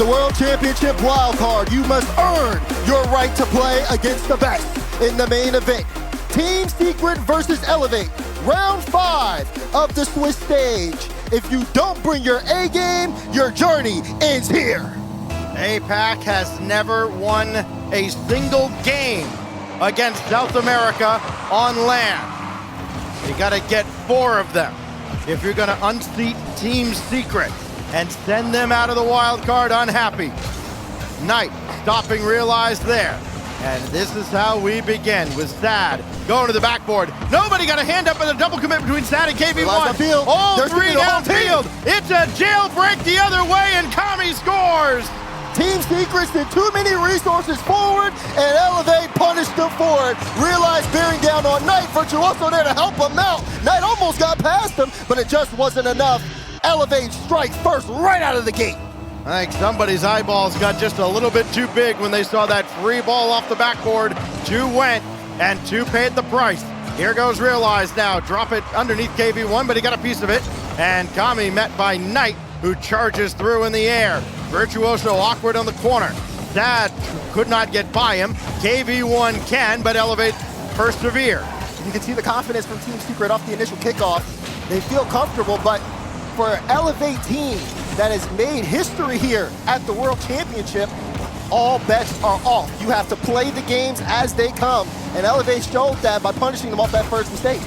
the World Championship Wildcard, you must earn your right to play against the best in the main event. Team Secret versus Elevate, round 5 of the Swiss stage. If you don't bring your A game, your journey ends here. APAC has never won a single game against South America on land. You gotta get 4 of them if you're gonna unseat Team Secret and send them out of the wild card unhappy. Knight stopping Realize there. And this is how we begin with Sad going to the backboard. Nobody got a hand up in a double commit between Sad and KV1. All 3 downfield. It's a jailbreak the other way and Kami scores. Team Secret sent too many resources forward and Elevate punished them for it. Realize bearing down on Knight, Virtuoso there to help him out. Knight almost got past him, but it just wasn't enough. Elevate strikes first right out of the gate. I think somebody's eyeballs got just a little bit too big when they saw that free ball off the backboard. 2 went, and 2 paid the price. Here goes Realize now. Drop it underneath KV1, but he got a piece of it. And Kami met by Knight, who charges through in the air. Virtuoso awkward on the corner. Sad could not get by him. KV1 can, but Elevate persevere. You can see the confidence from Team Secret off the initial kickoff. They feel comfortable, but for Elevate team that has made history here at the World Championship, all bets are off. You have to play the games as they come, and Elevate showed that by punishing them off that first mistake.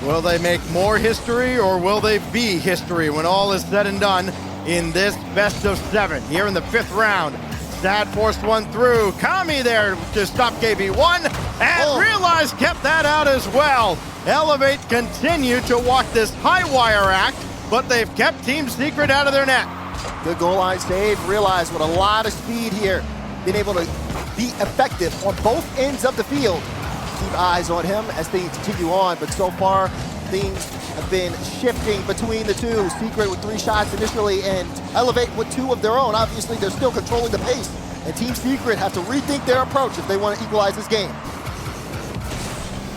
Will they make more history, or will they be history when all is said and done in this best of 7? Here in the 5th round, Sad forced one through. Kami there to stop KV1, and Realize kept that out as well. Elevate continue to walk this high wire act, but they've kept Team Secret out of their net. Good goal line save. Realize with a lot of speed here, being able to be effective on both ends of the field. Keep eyes on him as things continue on, but so far things have been shifting between the two. Secret with 3 shots initially and Elevate with 2 of their own. Obviously they're still controlling the pace, and Team Secret have to rethink their approach if they want to equalize this game.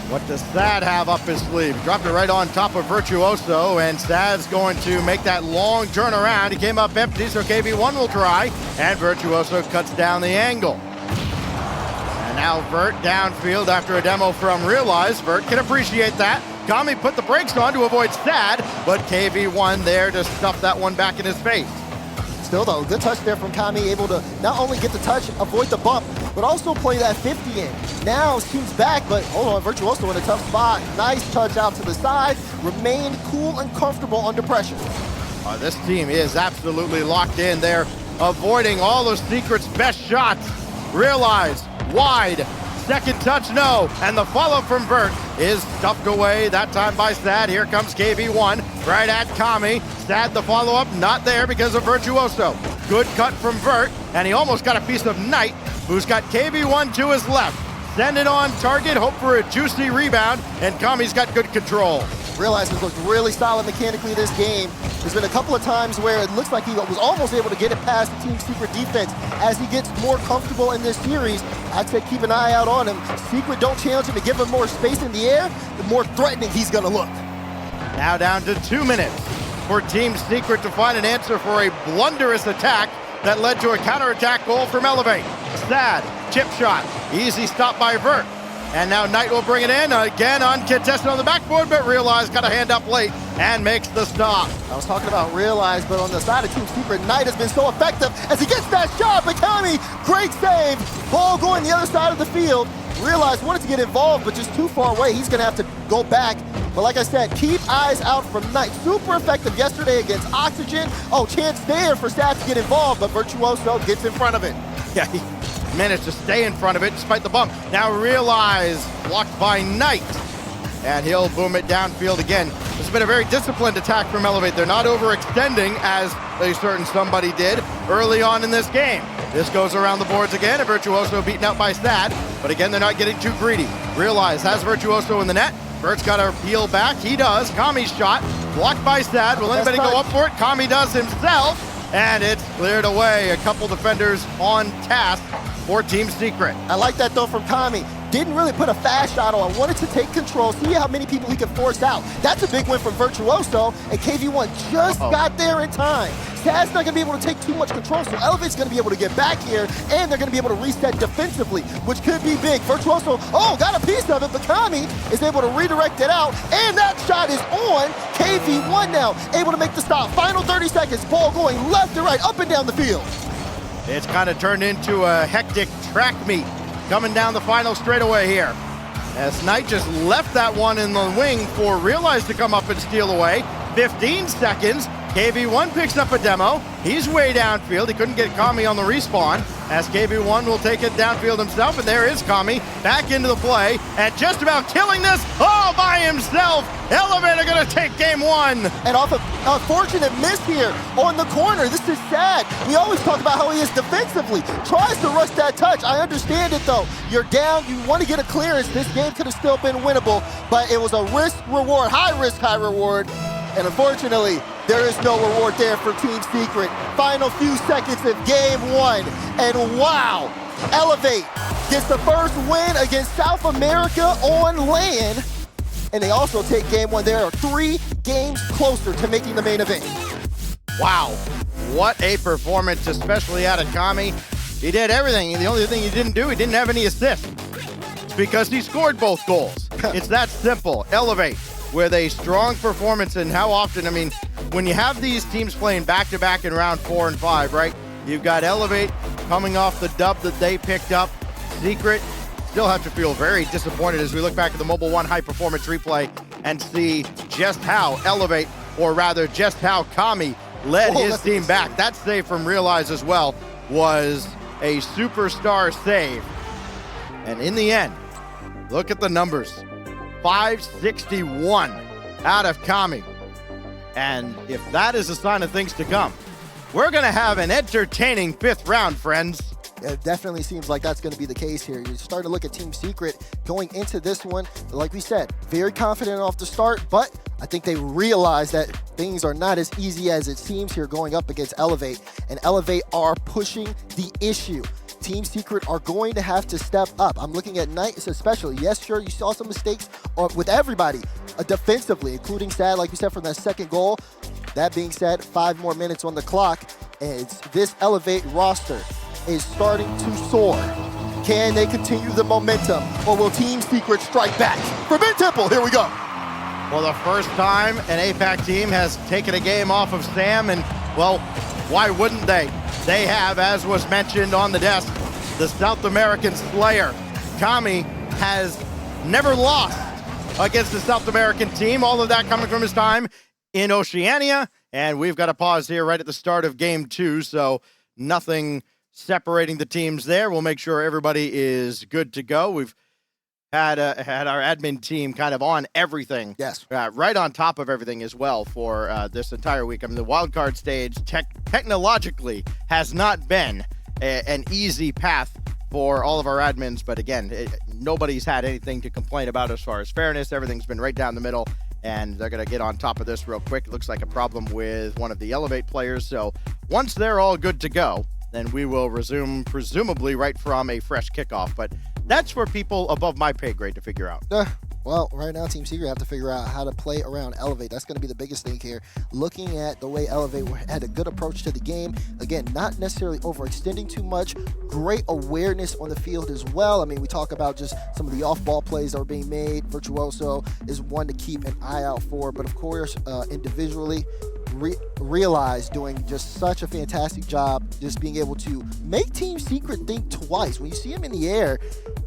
What does Sad have up his sleeve? Dropped it right on top of Virtuoso, and Sad's going to make that long turnaround. He came up empty, so KV1 will try, and Virtuoso cuts down the angle. And now Vert downfield after a demo from Realize. Vert can appreciate that. Kami put the brakes on to avoid Sad, but KV1 there to stuff that one back in his face. Still though, good touch there from Kami, able to not only get the touch, avoid the bump, but also play that 50 in. Now team's back, but hold on, Virtuoso in a tough spot. Nice touch out to the side, remain cool and comfortable under pressure. This team is absolutely locked in. They're avoiding all of Secret's best shots. Realize, wide, second touch, no, and the follow from Vert is stuffed away, that time by Sad. Here comes KV1, right at Kami. Sad the follow-up, not there because of Virtuoso. Good cut from Vert, and he almost got a piece of Knight, who's got KV1 to his left. Send it on target, hope for a juicy rebound, and Kami's got good control. Realize has looked really solid mechanically this game. There's been a couple of times where it looks like he was almost able to get it past the Team Secret defense. As he gets more comfortable in this series, I'd say keep an eye out on him. Secret don't challenge him to give him more space in the air, the more threatening he's gonna look. Now down to 2 minutes for Team Secret to find an answer for a blunderous attack that led to a counterattack goal from Elevate. Sad, chip shot, easy stop by Vert. And now Knight will bring it in, again uncontested on the backboard, but Realize got a hand up late and makes the stop. I was talking about Realize, but on the side of Team Secret, Knight has been so effective as he gets that shot, but Kami, great save. Ball going the other side of the field. Realize wanted to get involved, but just too far away. He's gonna have to go back. But like I said, keep eyes out from Knight. Super effective yesterday against Oxygen. Oh, chance there for Sad to get involved, but Virtuoso gets in front of it. Yeah, he managed to stay in front of it despite the bump. Now Realize, blocked by Knight. And he'll boom it downfield again. This has been a very disciplined attack from Elevate. They're not overextending as a certain somebody did early on in this game. This goes around the boards again, and Virtuoso beaten out by Sad. But again, they're not getting too greedy. Realize has Virtuoso in the net. Vert's got to peel back. He does. Kami's shot, blocked by Sad. Will anybody go up for it? Kami does himself, and it's cleared away. A couple defenders on task for Team Secret. I like that though from Kami. Didn't really put a fast shot on. Wanted to take control, see how many people he could force out. That's a big win from Virtuoso, and KV1 just got there in time. Sad's not going to be able to take too much control, so Elevate's going to be able to get back here, and they're going to be able to reset defensively, which could be big. Virtuoso, got a piece of it, but Kami is able to redirect it out, and that shot is on. KV1 now able to make the stop. Final 30 seconds, ball going left and right, up and down the field. It's kind of turned into a hectic track meet coming down the final straightaway here. As Knight just left that one in the wing for Realize to come up and steal away. 15 seconds. KV1 picks up a demo. He's way downfield. He couldn't get Kami on the respawn, as KV1 will take it downfield himself, and there is Kami back into the play and just about killing this all by himself. Elevator gonna take game one. And off of a fortunate miss here on the corner. This is sad. We always talk about how he is defensively. Tries to rush that touch. I understand it though. You're down, you want to get a clearance. This game could have still been winnable, but it was a risk reward, high risk, high reward. And unfortunately, there is no reward there for Team Secret. Final few seconds of game one. And wow, Elevate gets the first win against South America on land. And they also take game one. They are 3 games closer to making the main event. Wow, what a performance, especially out of Kami. He did everything. The only thing he didn't do, he didn't have any assists. It's because he scored both goals. It's that simple. Elevate with a strong performance, and how often, I mean, when you have these teams playing back-to-back in round 4 and 5, right? You've got Elevate coming off the dub that they picked up. Secret still have to feel very disappointed as we look back at the Mobile One high performance replay and see just how Elevate, or rather just how Kami led his team back. That save from Realize as well was a superstar save. And in the end, look at the numbers. 561 out of Kami. And if that is a sign of things to come, we're going to have an entertaining 5th round, friends. It definitely seems like that's going to be the case here. You're starting to look at Team Secret going into this one. Like we said, very confident off the start, but I think they realize that things are not as easy as it seems here going up against Elevate. And Elevate are pushing the issue. Team Secret are going to have to step up. I'm looking at Knight especially. Yes, sure, you saw some mistakes with everybody defensively, including Sad, like you said, from that second goal. That being said, 5 more minutes on the clock, and this Elevate roster is starting to soar. Can they continue the momentum, or will Team Secret strike back? For Ben Temple, here we go. Well, the first time an APAC team has taken a game off of Sam, and, well, why wouldn't they? They have, as was mentioned on the desk, the South American Slayer. Kami has never lost against the South American team. All of that coming from his time in Oceania. And we've got a pause here right at the start of game 2, so nothing separating the teams there. We'll make sure everybody is good to go. We've had our admin team kind of on everything. Yes. Right on top of everything as well for this entire week. I mean, the wildcard stage technologically has not been an easy path for all of our admins, but again, nobody's had anything to complain about as far as fairness. Everything's been right down the middle, and they're going to get on top of this real quick. It looks like a problem with one of the Elevate players, so once they're all good to go, then we will resume, presumably right from a fresh kickoff, but that's for people above my pay grade to figure out. Well, right now, Team Secret have to figure out how to play around Elevate. That's going to be the biggest thing here. Looking at the way Elevate had a good approach to the game. Again, not necessarily overextending too much. Great awareness on the field as well. I mean, we talk about just some of the off-ball plays that are being made. Virtuoso is one to keep an eye out for. But, of course, individually, Realize doing just such a fantastic job just being able to make Team Secret think twice. When you see him in the air,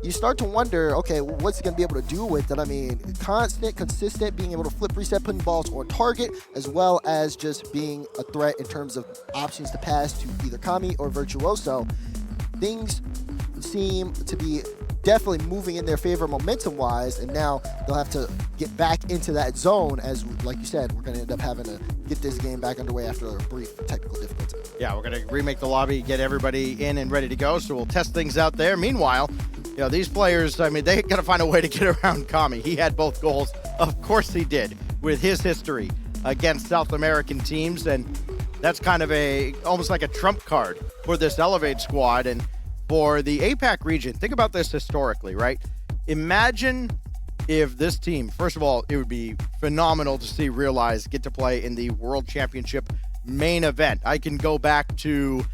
you start to wonder, okay, what's he going to be able to do with it? I mean, constant, consistent, being able to flip, reset, putting balls on target, as well as just being a threat in terms of options to pass to either Kami or Virtuoso. Things seem to be definitely moving in their favor momentum-wise, and now they'll have to get back into that zone as, like you said, we're going to end up having to get this game back underway after a brief technical difficulty. Yeah, we're going to remake the lobby, get everybody in and ready to go, so we'll test things out there. Meanwhile, you know, these players, I mean, they got to find a way to get around Kami. He had both goals. Of course he did, with his history against South American teams, and that's kind of almost like a trump card for this Elevate squad. And for the APAC region, think about this historically, right? Imagine if this team, first of all, it would be phenomenal to see Realize get to play in the World Championship main event. I can go back to,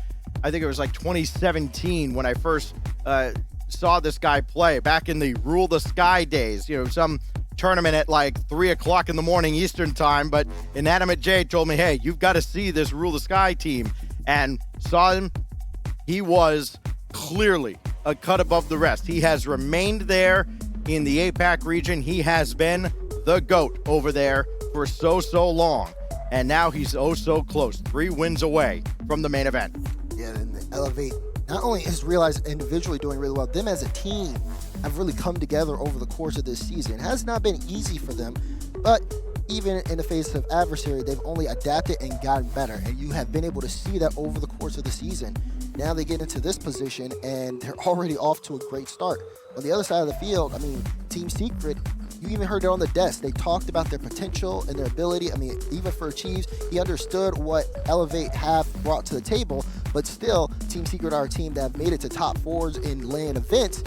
I think it was like 2017 when I first saw this guy play, back in the Rule the Sky days. You know, some tournament at like 3 o'clock in the morning Eastern time, but Inanimate J told me, hey, you've got to see this Rule the Sky team, and saw him. He was clearly a cut above the rest. He has remained there in the APAC region. He has been the GOAT over there for so long, and now he's oh so close, 3 wins away from the main event. Yeah, and the Elevate not only is Realize individually doing really well, them as a team have really come together over the course of this season. It has not been easy for them, but even in the face of adversary, they've only adapted and gotten better, and you have been able to see that over the course of the season. Now they get into this position, and they're already off to a great start. On the other side of the field, I mean, Team Secret, you even heard it on the desk. They talked about their potential and their ability. I mean, even for Chiefs, he understood what Elevate have brought to the table, but still, Team Secret are a team that have made it to top 4s in LAN events,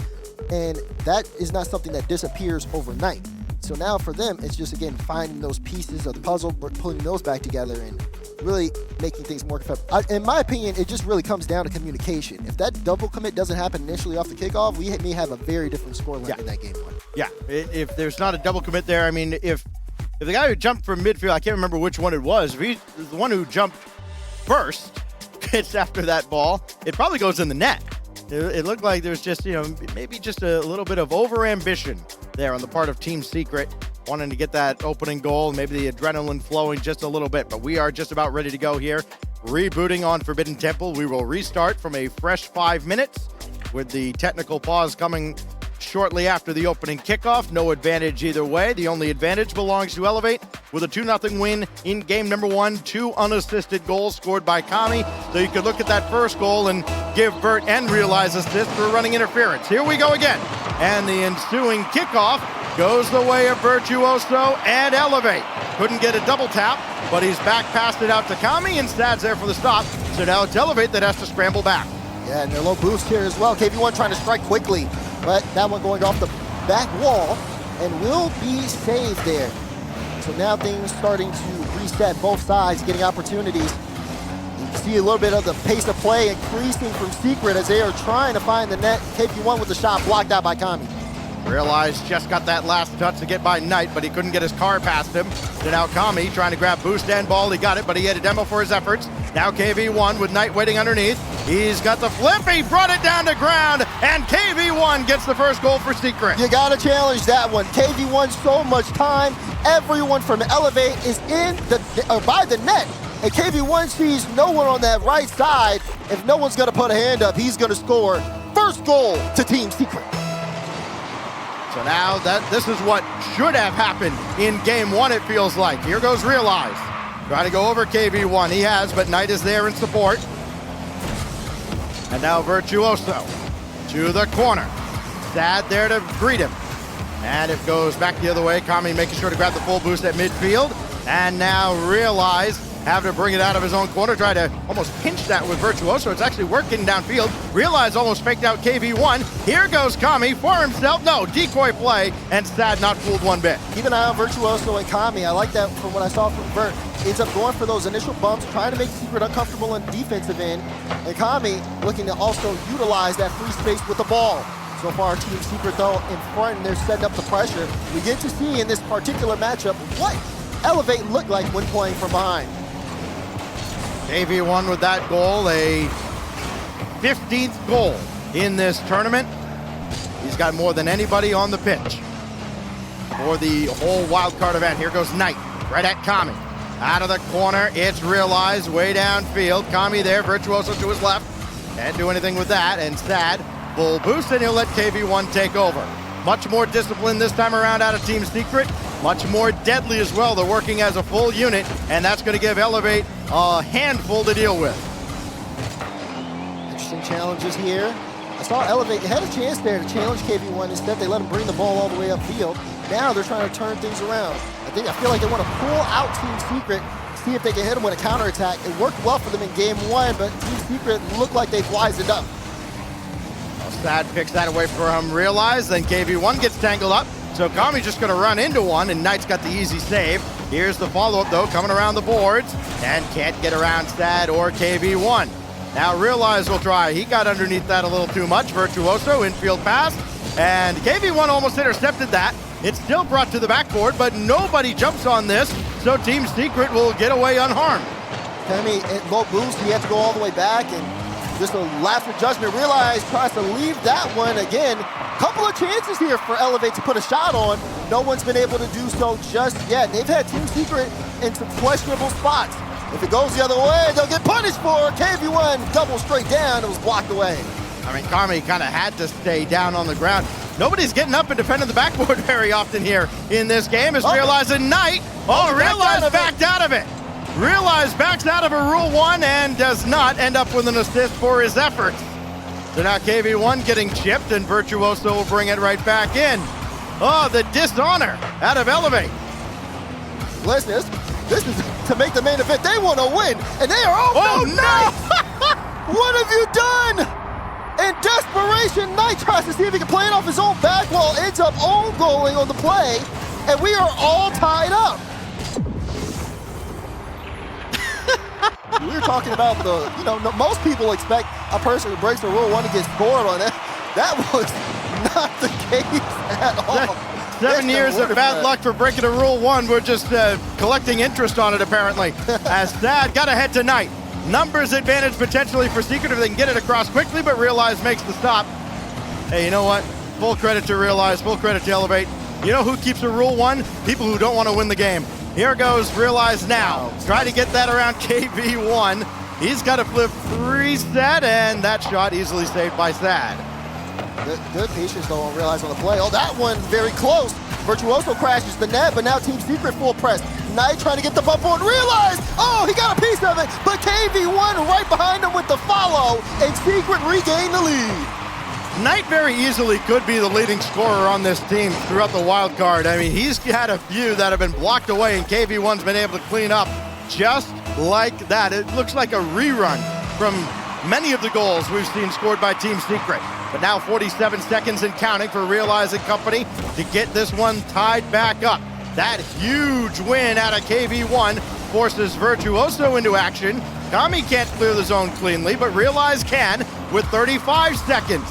and that is not something that disappears overnight. So now for them, it's just, again, finding those pieces of the puzzle, pulling those back together, and really making things more effective. In my opinion, it just really comes down to communication. If that double commit doesn't happen initially off the kickoff, we may have a very different scoreline in that game one. Yeah, if there's not a double commit there, I mean, if the guy who jumped from midfield, I can't remember which one it was, if he's the one who jumped first, gets after that ball, it probably goes in the net. It looked like there's just, you know, maybe just a little bit of over-ambition there on the part of Team Secret, wanting to get that opening goal, maybe the adrenaline flowing just a little bit. But we are just about ready to go here. Rebooting on Forbidden Temple. We will restart from a fresh 5 minutes with the technical pause coming shortly after the opening kickoff. No advantage either way. The only advantage belongs to Elevate with a 2-0 win in game number 1. 2 unassisted goals scored by Kami. So you could look at that first goal and give Burt and Realize assist for running interference. Here we go again. And the ensuing kickoff goes the way of Virtuoso and Elevate. Couldn't get a double tap, but he's back passed it out to Kami, and Stad's there for the stop. So now it's Elevate that has to scramble back. Yeah, and their low boost here as well. KV1 trying to strike quickly, but that one going off the back wall and will be saved there. So now things starting to reset, both sides getting opportunities. You can see a little bit of the pace of play increasing from Secret as they are trying to find the net. KP1 with the shot blocked out by Kami. Realize just got that last touch to get by Knight, but he couldn't get his car past him. So now Kami trying to grab boost and ball. He got it, but he had a demo for his efforts. Now KV1 with Knight waiting underneath. He's got the flip. He brought it down to ground, and KV1 gets the first goal for Secret. You got to challenge that one. KV1 so much time. Everyone from Elevate is in by the net, and KV1 sees no one on that right side. If no one's going to put a hand up, he's going to score. First goal to Team Secret. So now this is what should have happened in game 1, it feels like. Here goes Realize. Trying to go over KV1. He has, but Knight is there in support. And now Virtuoso to the corner. Sad there to greet him. And it goes back the other way. Kami making sure to grab the full boost at midfield. And now Realize having to bring it out of his own corner, try to almost pinch that with Virtuoso. It's actually working downfield. Realize almost faked out KV1. Here goes Kami for himself. No, decoy play, and Sad not fooled one bit. Keep an eye on Virtuoso and Kami. I like that from what I saw from Vert. Ends up going for those initial bumps, trying to make Secret uncomfortable in defensive end. And Kami looking to also utilize that free space with the ball. So far, Team Secret, though, in front, and they're setting up the pressure. We get to see in this particular matchup what Elevate looked like when playing from behind. KV1 with that goal, a 15th goal in this tournament. He's got more than anybody on the pitch for the whole wildcard event. Here goes Knight, right at Kami. Out of the corner, it's Realize, way downfield. Kami there, Virtuoso to his left. Can't do anything with that, and Sad, full boost, and he'll let KV1 take over. Much more discipline this time around out of Team Secret. Much more deadly as well. They're working as a full unit, and that's going to give Elevate a handful to deal with. Interesting challenges here. I saw Elevate had a chance there to challenge KV1. Instead, they let him bring the ball all the way upfield. Now they're trying to turn things around. I feel like they want to pull out Team Secret, see if they can hit him with a counterattack. It worked well for them in game 1, but Team Secret looked like they've wisened up. Sad picks that away from Realize, then KV1 gets tangled up. So Kami's just going to run into one, and Knight's got the easy save. Here's the follow-up, though, coming around the boards, and can't get around Sad or KV1. Now Realize will try. He got underneath that a little too much. Virtuoso, infield pass, and KV1 almost intercepted that. It's still brought to the backboard, but nobody jumps on this, so Team Secret will get away unharmed. Kami at low boost, he had to go all the way back, and just a lapse of judgment. Realize tries to leave that one again. Couple of chances here for Elevate to put a shot on. No one's been able to do so just yet. They've had Team Secret in some questionable spots. If it goes the other way, they'll get punished for it. KV1 double straight down. It was blocked away. I mean, Kami kind of had to stay down on the ground. Nobody's getting up and defending the backboard very often here in this game. As Realize and Knight, Realize backed out of it. Realize backs out of a Rule 1 and does not end up with an assist for his efforts. So now KV1 getting chipped, and Virtuoso will bring it right back in. Oh, the dishonor out of Elevate. Listen, this is to make the main event. They want to win, and they are oh no! What have you done? In desperation, Knight tries to see if he can play it off his own back wall, ends up own goaling on the play, and we are all tied up. We were talking about most people expect a person who breaks the Rule 1 to get scored on it. That was not the case at all. 7 years of bad luck for breaking a Rule 1. We're just collecting interest on it, apparently. As Sad got ahead tonight. Numbers advantage potentially for Secret if they can get it across quickly, but Realize makes the stop. Hey, you know what? Full credit to Realize, full credit to Elevate. You know who keeps a Rule 1? People who don't want to win the game. Here goes Realize now. Try to get that around KV1. He's got a flip reset, and that shot easily saved by Sad. Good patience, though, on Realize on the play. Oh, that one's very close. Virtuoso crashes the net, but now Team Secret full press. Knight trying to get the bump on Realize. Oh, he got a piece of it, but KV1 right behind him with the follow, and Secret regain the lead. Knight very easily could be the leading scorer on this team throughout the wild card. I mean, he's had a few that have been blocked away, and KV1's been able to clean up just like that. It looks like a rerun from many of the goals we've seen scored by Team Secret. But now 47 seconds and counting for Realize and company to get this one tied back up. That huge win out of KV1 forces Virtuoso into action. Kami can't clear the zone cleanly, but Realize can with 35 seconds.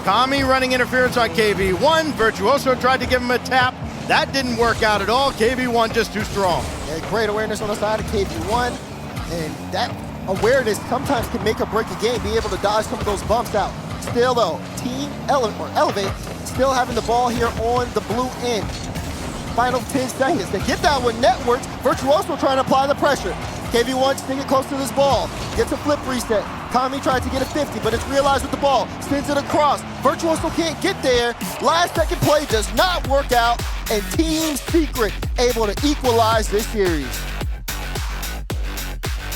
Kami running interference on KV1. Virtuoso tried to give him a tap. That didn't work out at all. KV1 just too strong. Yeah, great awareness on the side of KV1. And that awareness sometimes can make or break a game, be able to dodge some of those bumps out. Still, though, Team Elevate still having the ball here on the blue end. Final 10 seconds. They get that one networks. Virtuoso trying to apply the pressure. KV1 sticking close to this ball. Gets a flip reset. Kami tried to get a 50, but it's Realized with the ball. Sends it across. Virtuoso can't get there. Last second play does not work out, and Team Secret able to equalize this series.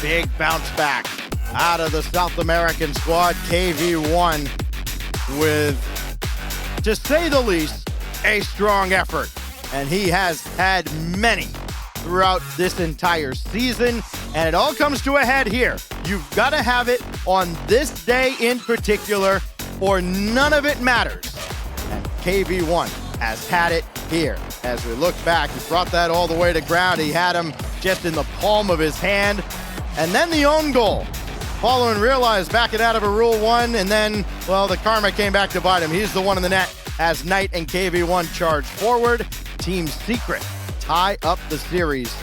Big bounce back out of the South American squad. KV1 with, to say the least, a strong effort. And he has had many throughout this entire season. And it all comes to a head here. You've got to have it on this day in particular, or none of it matters. And KV1 has had it here. As we look back, he brought that all the way to ground. He had him just in the palm of his hand. And then the own goal. Following Realize backing out of a Rule 1, and then, well, the karma came back to bite him. He's the one in the net as Knight and KV1 charge forward. Team Secret tie up the series.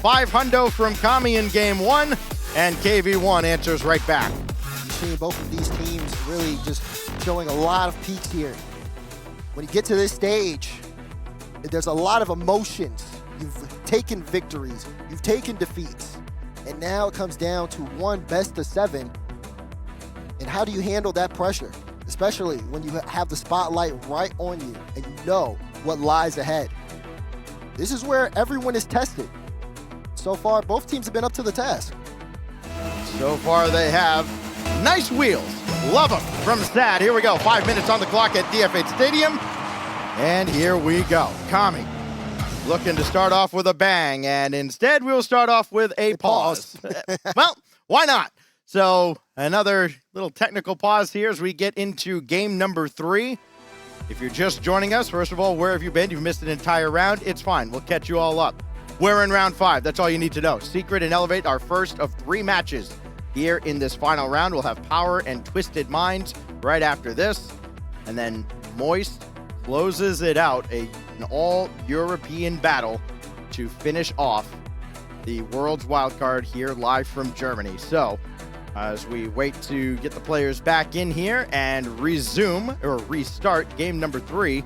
500 from Kami in Game 1, and KV1 answers right back. You've seen both of these teams really just showing a lot of peaks here. When you get to this stage, there's a lot of emotions. You've taken victories, you've taken defeats, and now it comes down to one best of 7. And how do you handle that pressure? Especially when you have the spotlight right on you and you know what lies ahead. This is where everyone is tested. So far, both teams have been up to the task. So far, they have. Nice wheels. Love them from Sad. Here we go. 5 minutes on the clock at DF8 Stadium. And here we go. Kami looking to start off with a bang, and instead we'll start off with a pause. Well, why not? So another little technical pause here as we get into game number 3. If you're just joining us, first of all, where have you been? You've missed an entire round. It's fine. We'll catch you all up. we're in round 5. That's all you need to know. Secret and Elevate are first of 3 matches here in this final round. We'll have Power and Twisted Minds right after this. And then Moist closes it out, an all-European battle to finish off the World's Wildcard here live from Germany. So, as we wait to get the players back in here and restart game number 3,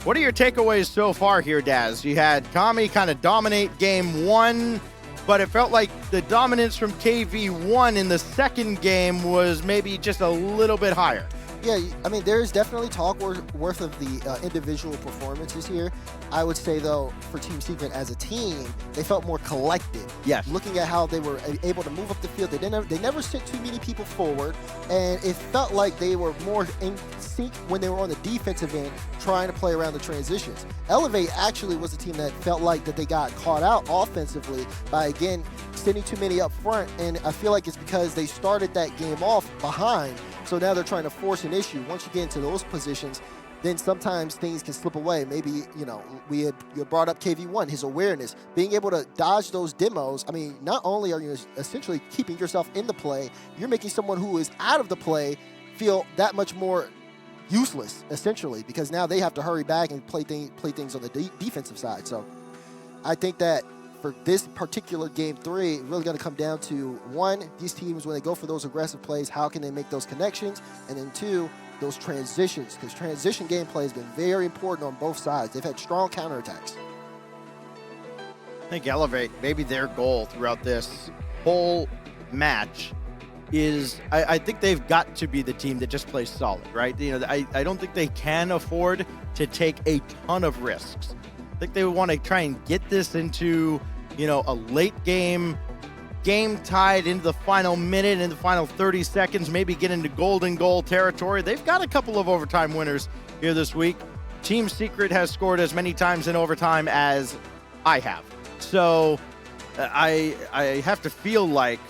what are your takeaways so far here, Daz? You had Kami kind of dominate game 1, but it felt like the dominance from KV1 in the second game was maybe just a little bit higher. Yeah, I mean, there's definitely talk worth of the individual performances here. I would say, though, for Team Secret as a team, they felt more collected. Yes. Looking at how they were able to move up the field, they never sent too many people forward, and it felt like they were more in sync when they were on the defensive end, trying to play around the transitions. Elevate actually was a team that felt like that they got caught out offensively by, again, sending too many up front, and I feel like it's because they started that game off behind. So now they're trying to force an issue. Once you get into those positions, then sometimes things can slip away. Maybe, you know, you brought up KV1, his awareness, being able to dodge those demos. I mean, not only are you essentially keeping yourself in the play, you're making someone who is out of the play feel that much more useless, essentially, because now they have to hurry back and play things on the defensive side. So I think that for this particular game 3, really going to come down to, 1, these teams, when they go for those aggressive plays, how can they make those connections? And then 2, those transitions, because transition gameplay has been very important on both sides. They've had strong counterattacks. I think Elevate, maybe their goal throughout this whole match is, I think they've got to be the team that just plays solid, right? You know, I don't think they can afford to take a ton of risks. I think they would want to try and get this into, you know, a late game tied into the final minute, in the final 30 seconds, maybe get into golden goal territory. They've got a couple of overtime winners here this week. Team Secret has scored as many times in overtime as I have. So I have to feel like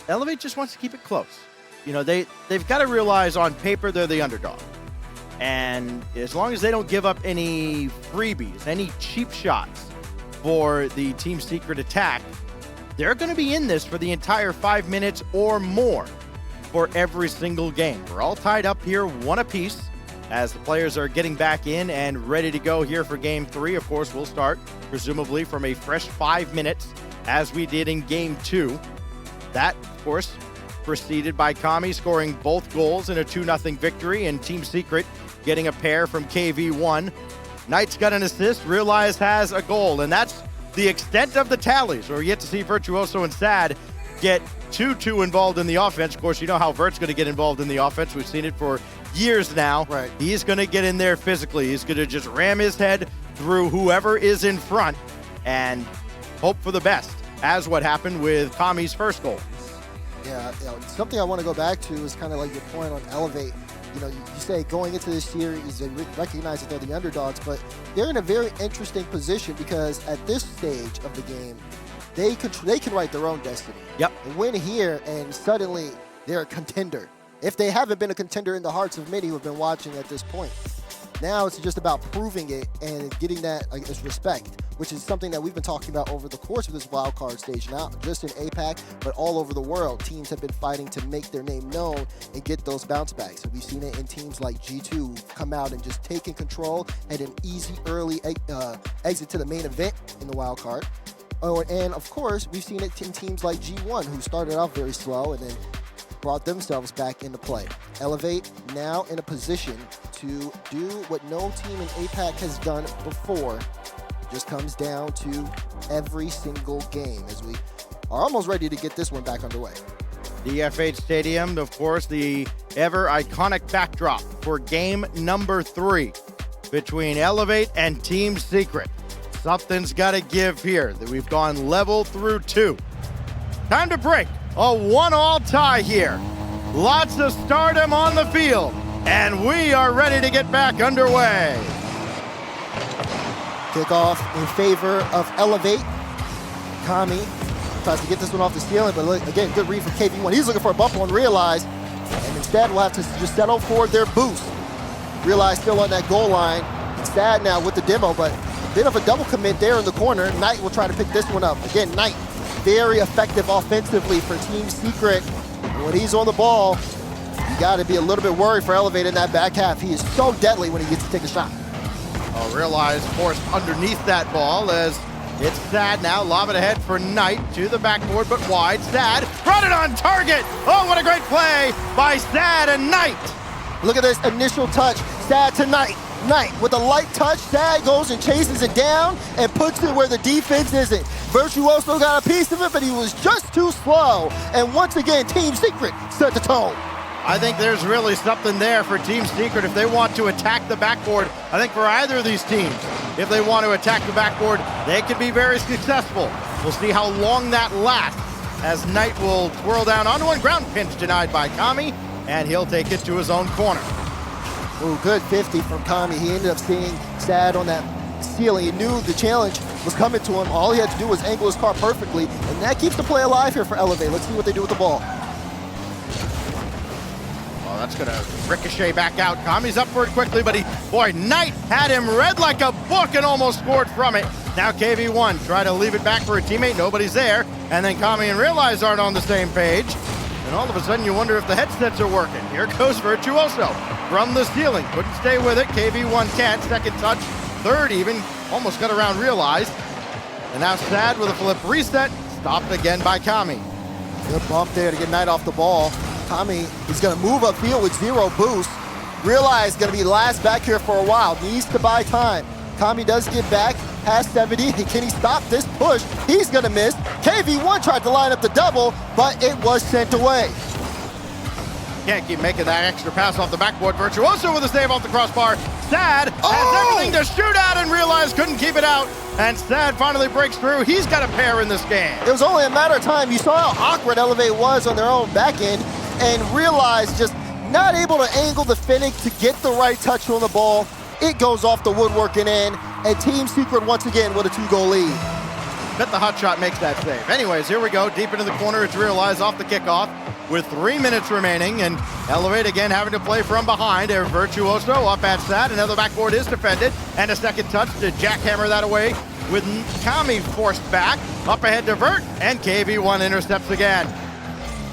Elevate just wants to keep it close. You know, they've got to realize on paper they're the underdog. And as long as they don't give up any freebies, any cheap shots for the Team Secret attack, they're going to be in this for the entire 5 minutes or more for every single game. We're all tied up here, 1 apiece, as the players are getting back in and ready to go here for game 3. Of course, we'll start presumably from a fresh 5 minutes as we did in game 2. That, of course, preceded by Kami scoring both goals in a 2-0 victory, and Team Secret getting a pair from KV1. Knight's got an assist, Realize has a goal, and that's the extent of the tallies. We're yet to see Virtuoso and Sad get too involved in the offense. Of course, you know how Vert's going to get involved in the offense. We've seen it for years now. Right. He's going to get in there physically. He's going to just ram his head through whoever is in front and hope for the best, as what happened with Kami's first goal. Yeah, you know, something I want to go back to is kind of like your point on Elevate. You know, you say going into this series, they recognize that they're the underdogs, but they're in a very interesting position because at this stage of the game, they can write their own destiny. Yep. They win here, and suddenly they're a contender. If they haven't been a contender in the hearts of many who have been watching at this point. Now it's just about proving it and getting that as respect, which is something that we've been talking about over the course of this wildcard stage, not just in APAC, but all over the world. Teams have been fighting to make their name known and get those bounce backs. So we've seen it in teams like G2 come out and just taking control, had an easy early exit to the main event in the wildcard. Oh, and of course, we've seen it in teams like G1, who started off very slow and then brought themselves back into play. Elevate now in a position to do what no team in APAC has done before. Just comes down to every single game as we are almost ready to get this one back underway. DFH Stadium, of course, the ever iconic backdrop for game number 3 between Elevate and Team Secret. Something's got to give here. That we've gone level through 2. Time to break. A 1-1 tie here. Lots of stardom on the field, and we are ready to get back underway. Kickoff in favor of Elevate. Kami tries to get this one off the ceiling, but look, again, good read from KV1. He's looking for a bump on Realize, and instead we'll have to just settle for their boost. Realize still on that goal line. It's Sad now with the demo, but Bit of a double commit there in the corner. Knight will try to pick this one up. Again, Knight, very effective offensively for Team Secret. And when he's on the ball, you got to be a little bit worried for Elevate in that back half. He is so deadly when he gets to take a shot. Oh, Realize forced underneath that ball as it's Sad now, lob it ahead for Knight to the backboard, but wide. Sad brought it on target. Oh, what a great play by Sad and Knight. Look at this initial touch. Sad to Knight. Knight with a light touch. Sad goes and chases it down and puts it where the defense isn't. Virtuoso got a piece of it, but he was just too slow. And once again, Team Secret set the tone. I think there's really something there for Team Secret if they want to attack the backboard. I think for either of these teams, if they want to attack the backboard, they can be very successful. We'll see how long that lasts as Knight will twirl down onto one. Ground pinch denied by Kami, and he'll take it to his own corner. Ooh, good 50 from Kami. He ended up seeing Sad on that ceiling. He knew the challenge was coming to him. All he had to do was angle his car perfectly, and that keeps the play alive here for Elevate. Let's see what they do with the ball. That's gonna ricochet back out. Kami's up for it quickly, but Knight had him read like a book and almost scored from it. Now KV1 try to leave it back for a teammate, nobody's there. And then Kami and Realize aren't on the same page. And all of a sudden you wonder if the headsets are working. Here goes Virtuoso from the ceiling. Couldn't stay with it, KV1 can't. Second touch, third even, almost got around Realize. And now Sad with a flip reset, stopped again by Kami. Good bump there to get Knight off the ball. Kami is going to move upfield with 0 boost. Realize going to be last back here for a while. Needs to buy time. Kami does get back past 70. Can he stop this push? He's going to miss. KV1 tried to line up the double, but it was sent away. Can't keep making that extra pass off the backboard. Virtuoso with a save off the crossbar. Sad has everything to shoot at and Realize couldn't keep it out. And Sad finally breaks through. He's got a pair in this game. It was only a matter of time. You saw how awkward Elevate was on their own back end, and Realize just not able to angle the Fennec to get the right touch on the ball. It goes off the woodworking end, and Team Secret once again with a 2-goal lead. Bet the hot shot makes that save. Anyways, here we go. Deep into the corner, it's Realize off the kickoff with 3 minutes remaining, and Elevate again having to play from behind. Virtuoso up at Sad. Another backboard is defended, and a second touch to jackhammer that away with Kami forced back. Up ahead to Vert, and KV1 intercepts again.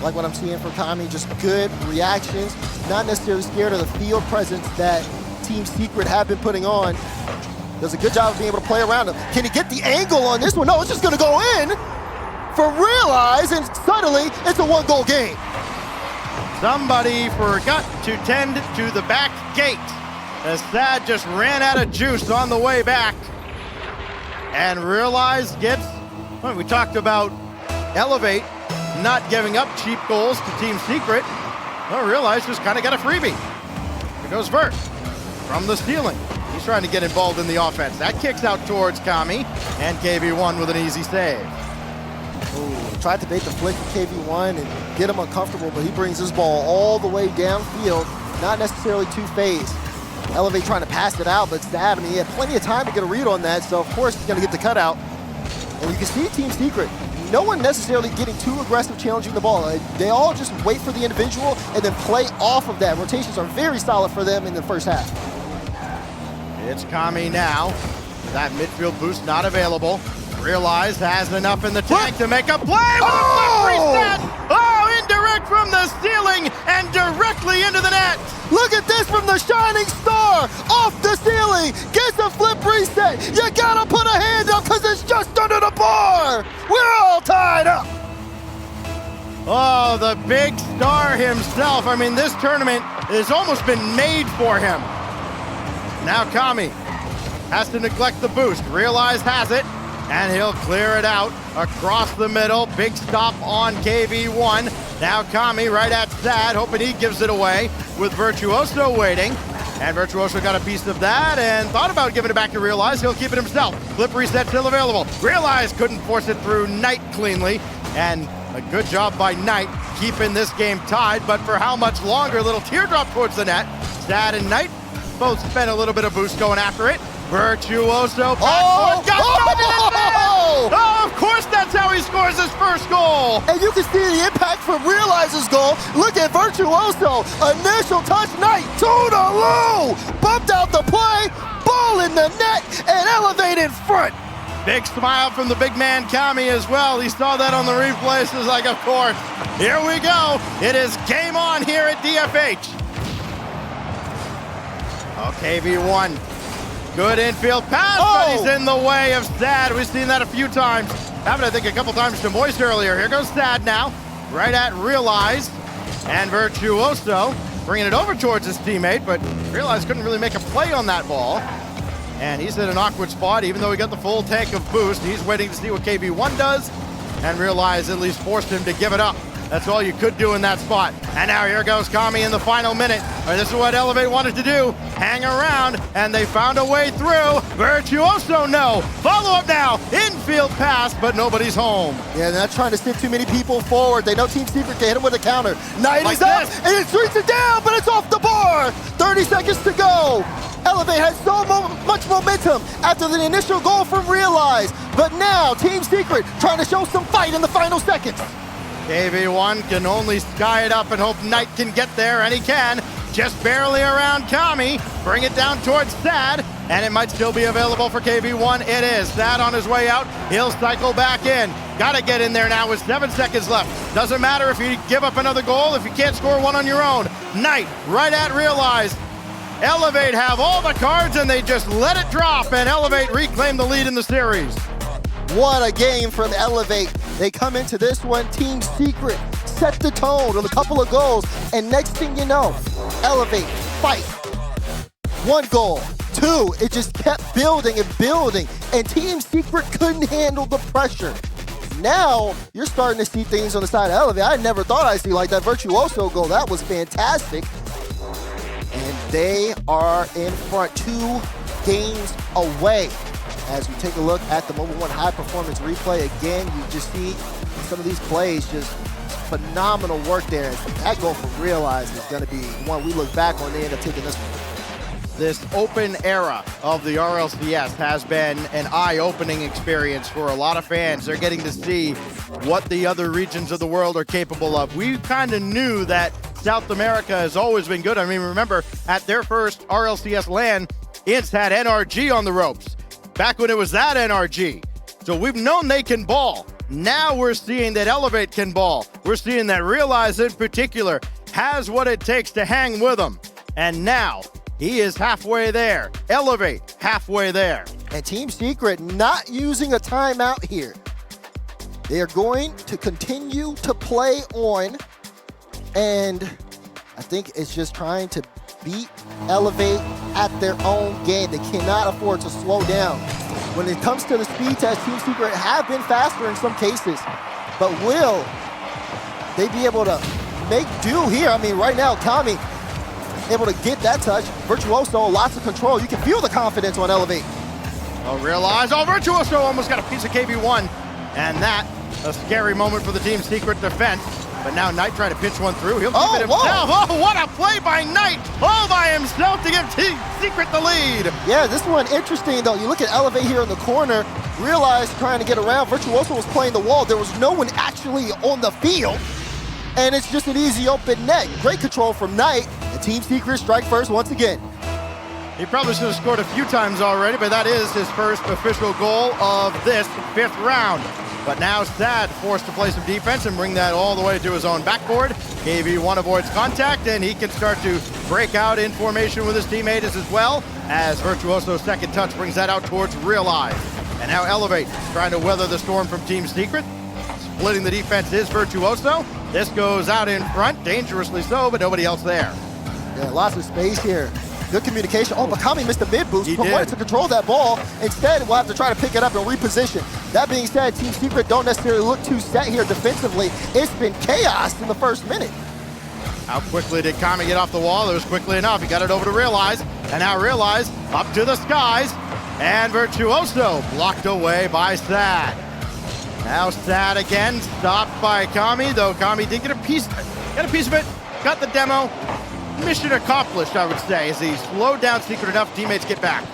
Like what I'm seeing from Kami, just good reactions, not necessarily scared of the field presence that Team Secret have been putting on. Does a good job of being able to play around him. Can he get the angle on this one? No, it's just gonna go in for Realize, and suddenly it's a 1-goal game. Somebody forgot to tend to the back gate as Sad just ran out of juice on the way back. And Realize gets, well, we talked about Elevate not giving up cheap goals to Team Secret. Well, Realize just kind of got a freebie. Here goes Vert from the ceiling. He's trying to get involved in the offense. That kicks out towards Kami, and KV1 with an easy save. Ooh, tried to bait the flick of KV1 and get him uncomfortable, but he brings his ball all the way downfield, not necessarily two-phase. Elevate trying to pass it out, but Sad, I mean, he had plenty of time to get a read on that, so of course he's gonna get the cutout. And you can see Team Secret, no one necessarily getting too aggressive challenging the ball. They all just wait for the individual and then play off of that. Rotations are very solid for them in the first half. It's Kami now. That midfield boost not available. Realize has enough in the tank to make a play with a flip reset. Oh, indirect from the ceiling and directly into the net. Look at this from the shining star off the ceiling. Gets a flip reset. You gotta put a hand up because it's just under the bar. We're all tied up. Oh, the big star himself. I mean, this tournament has almost been made for him. Now Kami has to neglect the boost. Realize has it, and he'll clear it out across the middle. Big stop on KV1. Now Kami right at Sad, hoping he gives it away with Virtuoso waiting. And Virtuoso got a piece of that and thought about giving it back to Realize. He'll keep it himself. Flip reset still available. Realize couldn't force it through Knight cleanly. And a good job by Knight keeping this game tied, but for how much longer? A little teardrop towards the net. Sad and Knight both spent a little bit of boost going after it. Virtuoso backboard, of course that's how he scores his first goal. And you can see the impact from Realize's goal. Look at Virtuoso, initial touch, Knight, Toodaloo, bumped out the play, ball in the net, and Elevate in front. Big smile from the big man Kami as well. He saw that on the replays. He was like, of course. Here we go. It is game on here at DFH. Okay, V1. Good infield pass, but he's in the way of Sad. We've seen that a few times. Happened, I think, a couple times to Moist earlier. Here goes Sad now. Right at Realize. And Virtuoso bringing it over towards his teammate, but Realize couldn't really make a play on that ball. And he's in an awkward spot, even though he got the full tank of boost. He's waiting to see what KB1 does, and Realize at least forced him to give it up. That's all you could do in that spot. And now here goes Kami in the final minute. This is what Elevate wanted to do. Hang around, and they found a way through. Virtuoso, no. Follow up now. Infield pass, but nobody's home. Yeah, they're not trying to stick too many people forward. They know Team Secret can hit him with a counter. Knight is up, and it shoots it down, but it's off the bar. 30 seconds to go. Elevate has so much momentum after the initial goal from Realize. But now, Team Secret trying to show some fight in the final seconds. KB1 can only sky it up and hope Knight can get there, and he can. Just barely around Kami. Bring it down towards Sad, and it might still be available for KB1. It is. Sad on his way out. He'll cycle back in. Gotta get in there now with 7 seconds left. Doesn't matter if you give up another goal, if you can't score one on your own. Knight right at Realize. Elevate have all the cards, and they just let it drop, and Elevate reclaim the lead in the series. What a game from Elevate. They come into this one, Team Secret set the tone with a couple of goals, and next thing you know, Elevate, fight. 1 goal, 2, it just kept building and building, and Team Secret couldn't handle the pressure. Now, you're starting to see things on the side of Elevate I never thought I'd see, like that Virtuoso goal. That was fantastic. And they are in front 2 games away. As we take a look at the Mobile One High Performance replay again, you just see some of these plays, just phenomenal work there. And that goal from Realize is going to be one we look back on. They end up taking this one. This open era of the RLCS has been an eye-opening experience for a lot of fans. They're getting to see what the other regions of the world are capable of. We kind of knew that South America has always been good. I mean, remember, at their first RLCS LAN, Ints had NRG on the ropes. Back when it was that NRG. So we've known they can ball. Now we're seeing that Elevate can ball. We're seeing that Realize in particular has what it takes to hang with them. And now he is halfway there. Elevate halfway there. And Team Secret not using a timeout here. They are going to continue to play on, and I think it's just trying to beat Elevate at their own game. They cannot afford to slow down. When it comes to the speed test, Team Secret have been faster in some cases, but will they be able to make do here? I mean, right now, Kami able to get that touch. Virtuoso, lots of control. You can feel the confidence on Elevate. Oh, Realize. Oh, Virtuoso almost got a piece of KB1. And that, a scary moment for the Team Secret defense. But now Knight trying to pitch one through. He'll keep it himself. Oh, what a play by Knight! All by himself to give Team Secret the lead. Yeah, this one interesting though. You look at Elevate here in the corner. Realize trying to get around. Virtuoso was playing the wall. There was no one actually on the field. And it's just an easy open net. Great control from Knight. And Team Secret strike first once again. He probably should have scored a few times already, but that is his first official goal of this 5th round. But now Sad forced to play some defense and bring that all the way to his own backboard. KB1 avoids contact, and he can start to break out in formation with his teammates as well, as Virtuoso's second touch brings that out towards Realize. And now Elevate trying to weather the storm from Team Secret. Splitting the defense is Virtuoso. This goes out in front, dangerously so, but nobody else there. Yeah, lots of space here. Good communication. Oh, but Kami missed the mid boost. He wanted to control that ball. Instead, we'll have to try to pick it up and reposition. That being said, Team Secret don't necessarily look too set here defensively. It's been chaos in the first minute. How quickly did Kami get off the wall? It was quickly enough. He got it over to Realize. And now Realize up to the skies. And Virtuoso blocked away by Sad. Now Sad again, stopped by Kami, though Kami did get a piece of it. Got the demo. Mission accomplished, I would say, as he slowed down Secret enough, teammates get back.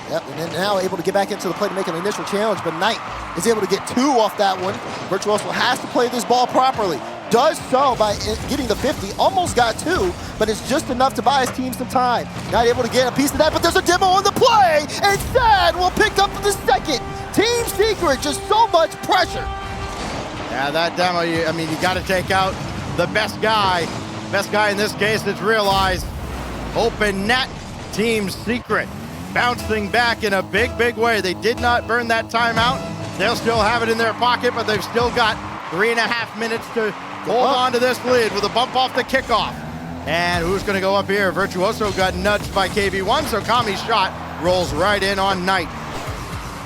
Yep, and then now able to get back into the play to make an initial challenge, but Knight is able to get 2 off that one. Virtuoso has to play this ball properly. does so by getting the 50. Almost got 2, but it's just enough to buy his team some time. Not able to get a piece of that, but there's a demo on the play, and Sad will pick up the second. Team Secret, just so much pressure. Yeah, that demo, I mean, you got to take out the best guy. Best guy in this case is realized. Open net, Team Secret. Bouncing back in a big, big way. They did not burn that timeout. They'll still have it in their pocket, but they've still got 3.5 minutes to hold on to this lead with a bump off the kickoff. And who's going to go up here? Virtuoso got nudged by KV1, so Kami's shot rolls right in on Knight.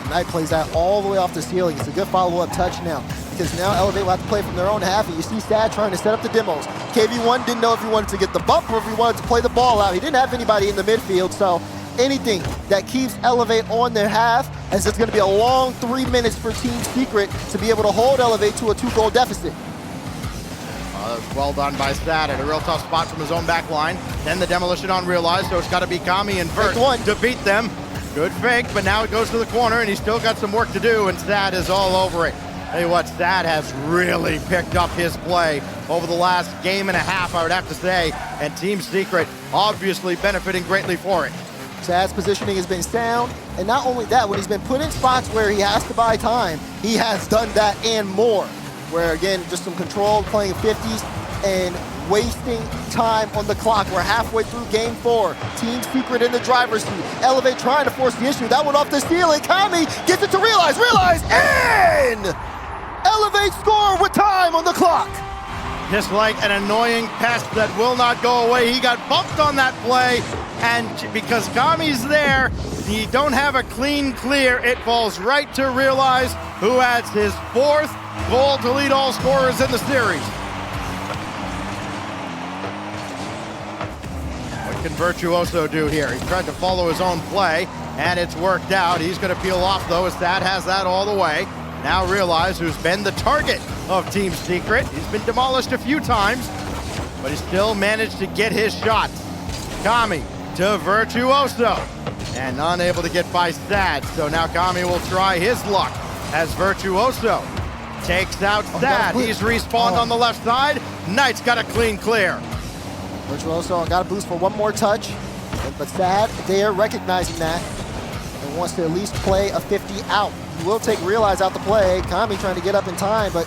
Knight plays that all the way off the ceiling. It's a good follow-up touch now, because now Elevate will have to play from their own half, and you see Sad trying to set up the demos. KV1 didn't know if he wanted to get the bump or if he wanted to play the ball out. He didn't have anybody in the midfield, so anything that keeps Elevate on their half, as it's going to be a long 3 minutes for Team Secret to be able to hold Elevate to a 2-goal deficit. Well done by Sad at a real tough spot from his own back line. Then the demolition on Realize, so it's got to be Kami and Vert to beat them. Good fake, but now it goes to the corner, and he's still got some work to do, and Sad is all over it. Tell you what, Sad has really picked up his play over the last game and a half, I would have to say, and Team Secret obviously benefiting greatly for it. Sad's positioning has been sound, and not only that, when he's been put in spots where he has to buy time, he has done that and more. Where again, just some control, playing 50s, and wasting time on the clock. We're halfway through game 4. Team Secret in the driver's seat. Elevate trying to force the issue. That one off the ceiling. Kami gets it to Realize, and Elevate score with time on the clock. Just like an annoying pest that will not go away. He got bumped on that play, and because Kami's there, he don't have a clean clear. It falls right to Realize, who adds his 4th goal to lead all scorers in the series. What can Virtuoso do here? He tried to follow his own play, and it's worked out. He's going to peel off, though, as Sad has that all the way. Now Realize, who's been the target of Team Secret. He's been demolished a few times, but he still managed to get his shot. Kami to Virtuoso, and unable to get by Sad. So now Kami will try his luck as Virtuoso takes out Sad. He's respawned on the left side. Knight's got a clean clear. Virtuoso got a boost for one more touch, but Sad there recognizing that and wants to at least play a 50 out. He will take Realize out the play. Kami trying to get up in time, but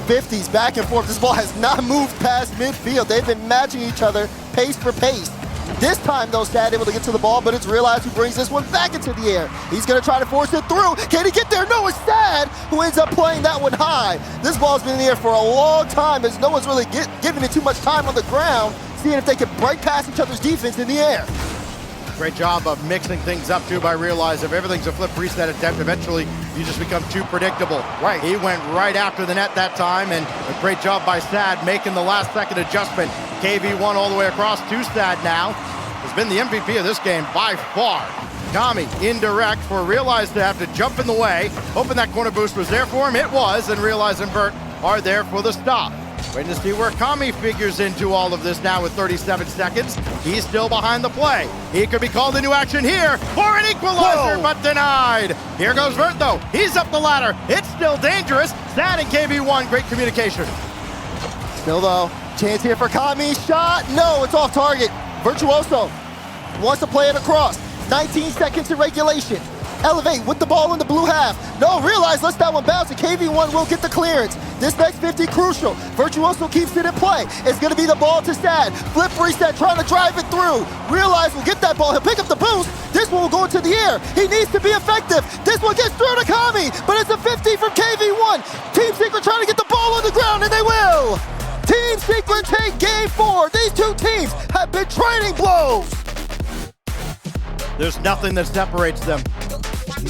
50s back and forth. This ball has not moved past midfield. They've been matching each other pace for pace. This time, though, Sad able to get to the ball, but it's Realize who brings this one back into the air. He's going to try to force it through. Can he get there? No, it's Sad who ends up playing that one high. This ball's been in the air for a long time, as no one's really giving it too much time on the ground, seeing if they can break past each other's defense in the air. Great job of mixing things up, too, by Realize. If everything's a flip reset attempt, eventually you just become too predictable. Right. He went right after the net that time, and a great job by Sad making the last-second adjustment. KV1 all the way across to Sad now. Has been the MVP of this game by far. Kami indirect for Realize to have to jump in the way. Hoping that corner boost was there for him. It was, and Realize and Vert are there for the stop. Waiting to see where Kami figures into all of this now with 37 seconds. He's still behind the play. He could be called into action here for an equalizer, but denied. Here goes Vert, though. He's up the ladder. It's still dangerous. Sad and KV1, great communication. Still, though, chance here for Kami. Shot. No, it's off target. Virtuoso wants to play it across. 19 seconds in regulation. Elevate with the ball in the blue half. No, Realize lets that one bounce, and KV1 will get the clearance. This next 50 crucial. Virtuoso keeps it in play. It's going to be the ball to Sad. Flip reset, trying to drive it through. Realize will get that ball. He'll pick up the boost. This one will go into the air. He needs to be effective. This one gets through to Kami, but it's a 50 from KV1. Team Secret trying to get the ball on the ground, and they will. Team Secret take game 4. These two teams have been trading blows. There's nothing that separates them.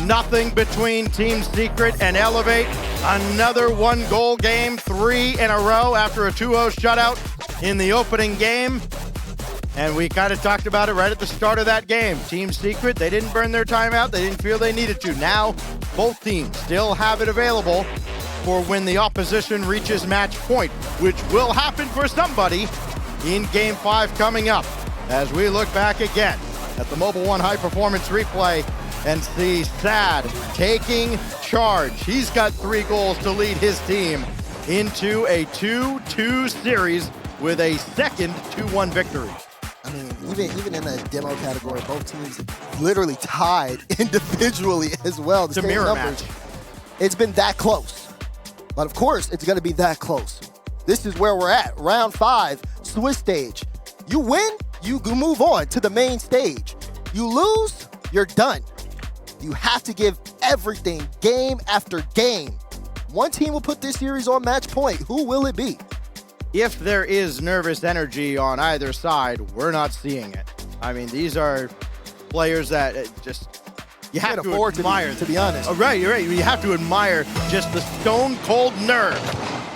Nothing between Team Secret and Elevate. Another 1-goal game, 3 in a row after a 2-0 shutout in the opening game. And we kind of talked about it right at the start of that game. Team Secret, they didn't burn their timeout. They didn't feel they needed to. Now, both teams still have it available for when the opposition reaches match point, which will happen for somebody in Game 5 coming up. As we look back again at the Mobile One High Performance replay and see Sad taking charge. He's got 3 goals to lead his team. into a 2-2 series with a second 2-1 victory. I mean, even in the demo category, both teams literally tied individually as well. The It's a same mirror numbers. match. It's been that close. But of course, it's going to be that close. This is where we're at. Round 5, Swiss stage. You win, you move on to the main stage. You lose, you're done. You have to give everything, game after game. One team will put this series on match point. Who will it be? If there is nervous energy on either side, we're not seeing it. I mean, these are players that just, you have to admire. To be honest. Oh, right, you're right. You have to admire just the stone-cold nerve.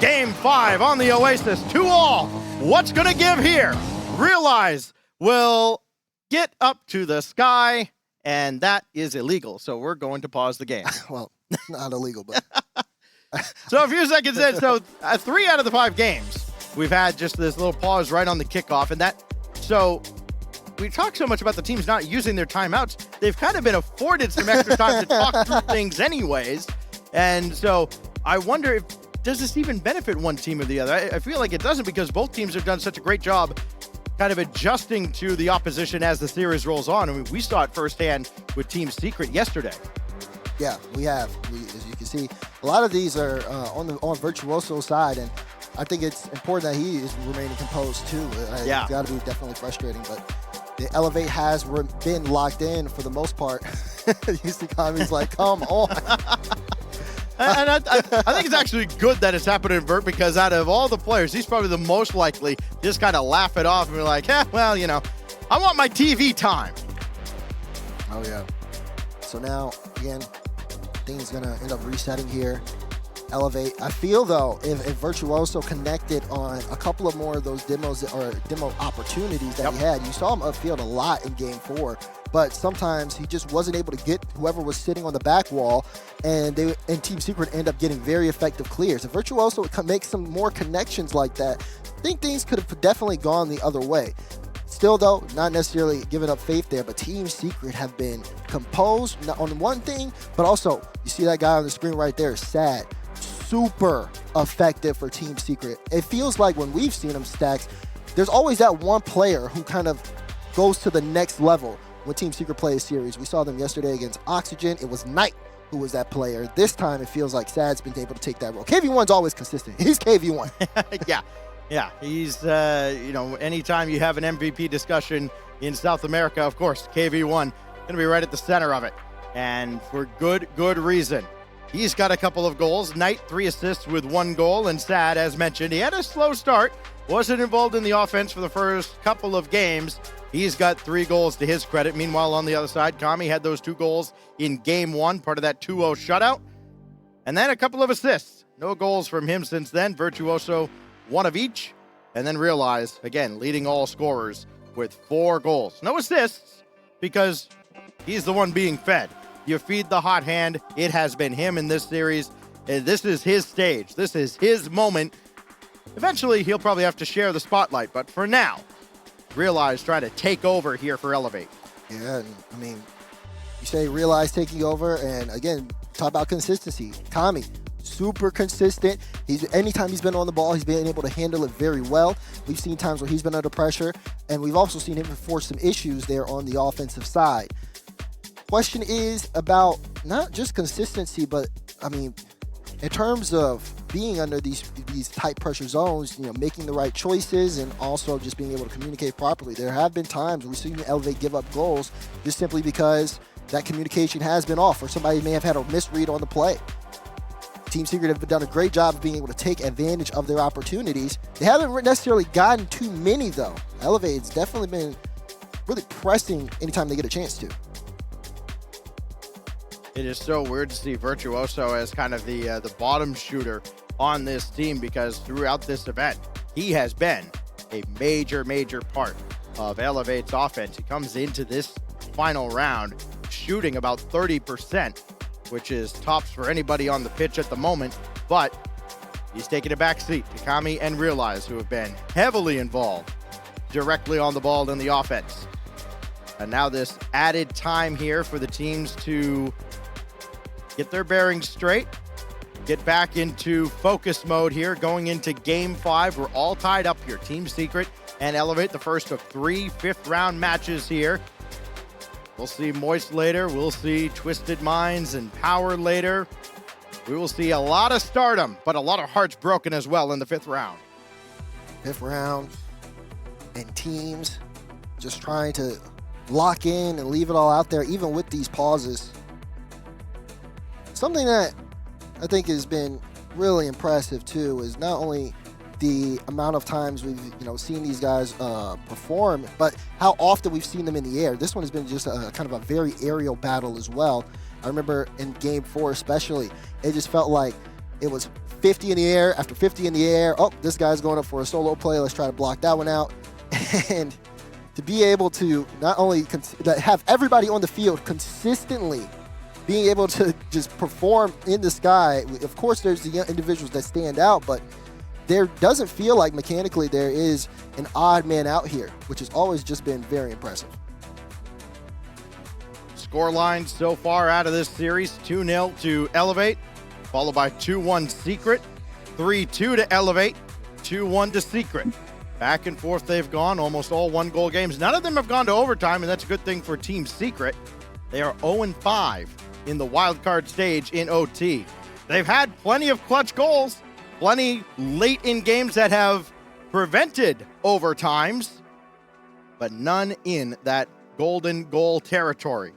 Game 5 on the Oasis, 2-all. What's going to give here? Realize will get up to the sky, and that is illegal. So we're going to pause the game. Well, it's not illegal, but. So a few seconds in, so 3 out of the 5 games, we've had just this little pause right on the kickoff, and so we talk so much about the teams not using their timeouts. They've kind of been afforded some extra time to talk through things anyways, and so I wonder if, does this even benefit one team or the other? I feel like it doesn't, because both teams have done such a great job kind of adjusting to the opposition as the series rolls on. I mean, we saw it firsthand with Team Secret yesterday. Yeah, we have. As you can see, a lot of these are on Virtuoso's side, and I think it's important that he is remaining composed too. Yeah. It's got to be definitely frustrating, but the Elevate has been locked in for the most part. You see Kami's like, come on. And I think it's actually good that it's happened in Vert, because out of all the players, he's probably the most likely to just kind of laugh it off and be like, well, you know, I want my TV time. Oh, yeah. So now, again, things going to end up resetting here. Elevate. I feel, though, if Virtuoso connected on a couple of more of those demos or demo opportunities that he had, you saw him upfield a lot in Game 4, but sometimes he just wasn't able to get whoever was sitting on the back wall, and Team Secret end up getting very effective clears. If Virtuoso would make some more connections like that, I think things could have definitely gone the other way. Still, though, not necessarily giving up faith there, but Team Secret have been composed on one thing, but also, you see that guy on the screen right there, Sad. Super effective for Team Secret. It feels like when we've seen them stacks, there's always that one player who kind of goes to the next level when Team Secret plays series. We saw them yesterday against Oxygen. It was Knight who was that player. This time it feels like Sad's been able to take that role. KV1's always consistent. He's KV1. Yeah. He's, you know, anytime you have an MVP discussion in South America, of course, KV1 going to be right at the center of it. And for good reason. He's got a couple of goals. Knight, 3 assists with 1 goal. And Sad, as mentioned, he had a slow start. Wasn't involved in the offense for the first couple of games. He's got 3 goals to his credit. Meanwhile, on the other side, Kami had those 2 goals in Game 1, part of that 2-0 shutout. And then a couple of assists. No goals from him since then. Virtuoso, 1 of each. And then Realize, again, leading all scorers with 4 goals. No assists, because he's the one being fed. You feed the hot hand. It has been him in this series. This is his stage. This is his moment. Eventually, he'll probably have to share the spotlight. But for now, Realize trying to take over here for Elevate. Yeah, I mean, you say Realize taking over, and again, talk about consistency. Kami, super consistent. Anytime he's been on the ball, he's been able to handle it very well. We've seen times where he's been under pressure, and we've also seen him force some issues there on the offensive side. Question is about not just consistency, but I mean, in terms of being under these tight pressure zones, you know, making the right choices and also just being able to communicate properly. There have been times we've seen Elevate give up goals just simply because that communication has been off, or somebody may have had a misread on the play. Team Secret have done a great job of being able to take advantage of their opportunities. They haven't necessarily gotten too many, though. Elevate's definitely been really pressing anytime they get a chance to. It is so weird to see Virtuoso as kind of the bottom shooter on this team, because throughout this event, he has been a major part of Elevate's offense. He comes into this final round shooting about 30%, which is tops for anybody on the pitch at the moment, but he's taking a back seat to Kami and Realize, who have been heavily involved directly on the ball in the offense. And now this added time here for the teams to get their bearings straight. get back into focus mode here, going into Game 5. We're all tied up here. Team Secret and Elevate, the first of 3 fifth-round matches here. We'll see Moist later. We'll see Twisted Minds and Power later. We will see a lot of stardom, but a lot of hearts broken as well in the 5th round. 5th round, and teams just trying to lock in and leave it all out there, even with these pauses. Something that I think has been really impressive too is not only the amount of times we've seen these guys perform, but how often we've seen them in the air. This one has been just a kind of a very aerial battle as well. I remember in Game 4 especially, it just felt like it was 50 in the air after 50 in the air. Oh, this guy's going up for a solo play. Let's try to block that one out. And to be able to not only have everybody on the field consistently being able to just perform in the sky. Of course, there's the individuals that stand out, but there doesn't feel like mechanically there is an odd man out here, which has always just been very impressive. Scoreline so far out of this series, 2-0 to Elevate, followed by 2-1 Secret, 3-2 to Elevate, 2-1 to Secret. Back and forth they've gone, almost all one-goal games. None of them have gone to overtime, and that's a good thing for Team Secret. They are 0-5 in the wildcard stage in OT. They've had plenty of clutch goals, plenty late in games that have prevented overtimes, but none in that golden goal territory.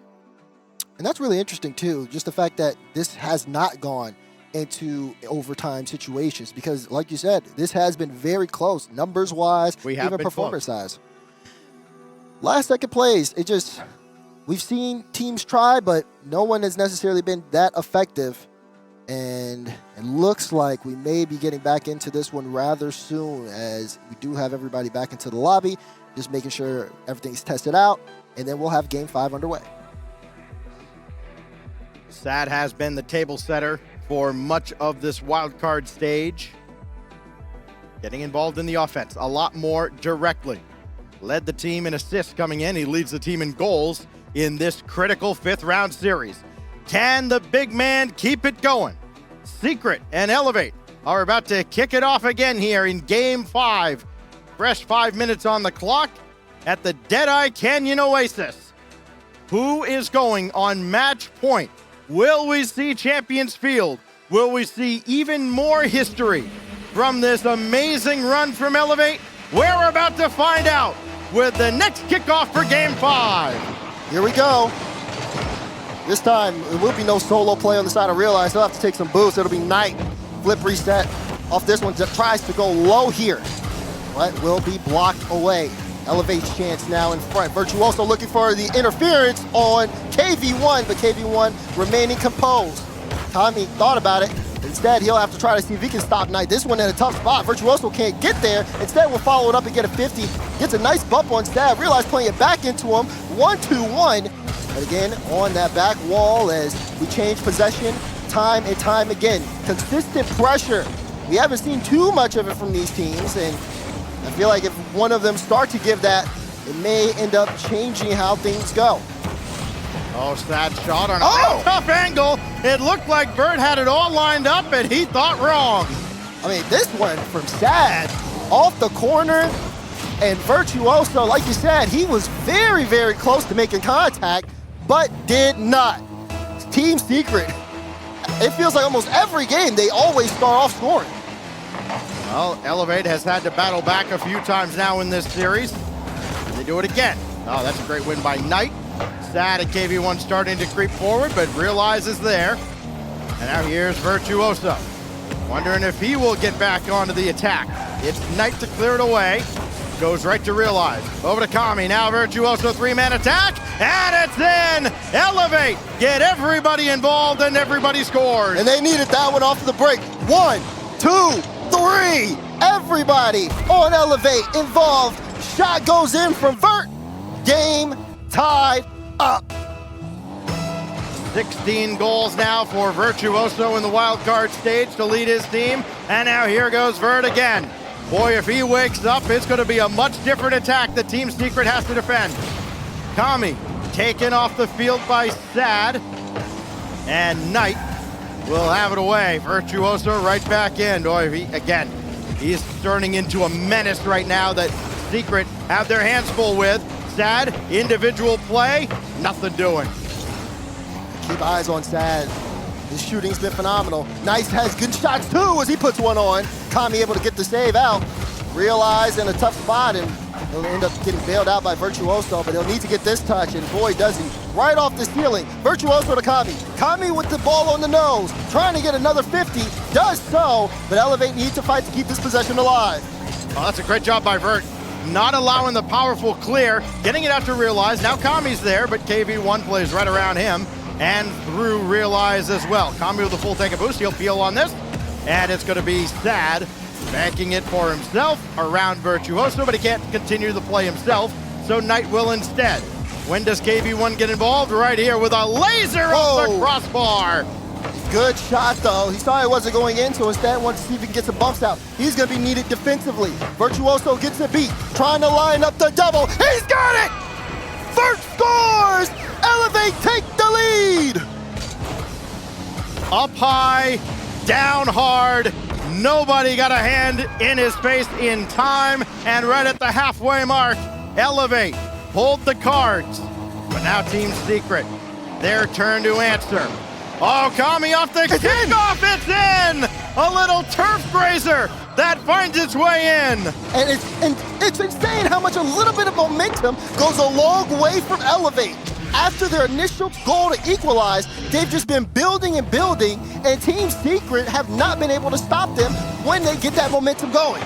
And that's really interesting too, just the fact that this has not gone into overtime situations, because like you said, this has been very close, numbers-wise, even performance-wise. Last-second plays, we've seen teams try, but no one has necessarily been that effective. And it looks like we may be getting back into this one rather soon, as we do have everybody back into the lobby, just making sure everything's tested out, and then we'll have Game 5 underway. Sad has been the table setter for much of this wild card stage. Getting involved in the offense a lot more directly. Led the team in assists coming in. He leads the team in goals in this critical 5th round series. Can the big man keep it going? Secret and Elevate are about to kick it off again here in Game 5. Fresh 5 minutes on the clock at the Deadeye Canyon Oasis. Who is going on match point? Will we see Champions Field? Will we see even more history from this amazing run from Elevate? We're about to find out with the next kickoff for Game 5. Here we go. This time, it will be no solo play on the side. I realize they'll have to take some boosts. It'll be Knight. Flip reset off this one. Just tries to go low here, but will be blocked away. Elevate's chance now in front. Virtuoso looking for the interference on KV1, but KV1 remaining composed. Tommy thought about it. Instead, he'll have to try to see if he can stop Knight. This one in a tough spot. Virtuoso can't get there. Instead, we'll follow it up and get a 50. Gets a nice bump on Stab. Realize playing it back into him. 1-2-1. But again, on that back wall as we change possession time and time again. Consistent pressure. We haven't seen too much of it from these teams, and I feel like if one of them start to give that, it may end up changing how things go. Oh, sad shot on a tough angle. It looked like Bert had it all lined up, and he thought wrong. I mean, this one from Sad, off the corner, and Virtuoso, like you said, he was very, very close to making contact, but did not. Team Secret, it feels like almost every game they always start off scoring. Well, Elevate has had to battle back a few times now in this series. And they do it again. Oh, that's a great win by Knight. Sad and KV1 starting to creep forward, but realizes there. And now here's Virtuoso. Wondering if he will get back onto the attack. It's Knight to clear it away. Goes right to Realize. Over to Kami. Now Virtuoso 3-man attack. And it's in! Elevate! Get everybody involved and everybody scores. And they needed that one off the break. 1, 2, 3. Everybody on Elevate involved. Shot goes in from Vert. Game tied up. 16 goals now for Virtuoso in the wild card stage to lead his team. And now here goes Vert again. Boy, if he wakes up, it's going to be a much different attack that Team Secret has to defend. Kami taken off the field by Sad. And Knight will have it away. Virtuoso right back in. Boy, he's turning into a menace right now that Secret have their hands full with. Sad, individual play, nothing doing. Keep eyes on Sad. His shooting's been phenomenal. Nice has good shots too as he puts one on. Kami able to get the save out. Realize in a tough spot, and he'll end up getting bailed out by Virtuoso, but he'll need to get this touch, and boy does he. Right off the ceiling, Virtuoso to Kami. Kami with the ball on the nose, trying to get another 50, does so, but Elevate needs to fight to keep this possession alive. Oh, that's a great job by Vert. Not allowing the powerful clear, getting it out to Realize. Now Kami's there, but KV1 plays right around him and through Realize as well. Kami with a full tank of boost, he'll peel on this, and it's gonna be Sad, banking it for himself around Virtuoso, but he can't continue the play himself, so Knight will instead. When does KV1 get involved? Right here with a laser off the crossbar. Good shot though. He saw it wasn't going in, so instead wants to see if he can get some bumps out. He's gonna be needed defensively. Virtuoso gets a beat, trying to line up the double. He's got it! Vert scores! Elevate take the lead! Up high, down hard. Nobody got a hand in his face in time, and right at the halfway mark, Elevate hold the cards. But now Team Secret, their turn to answer. Oh, Kami off the kickoff, it's in! A little turf grazer that finds its way in. And it's insane how much a little bit of momentum goes a long way from Elevate. After their initial goal to equalize, they've just been building and building, and Team Secret have not been able to stop them when they get that momentum going.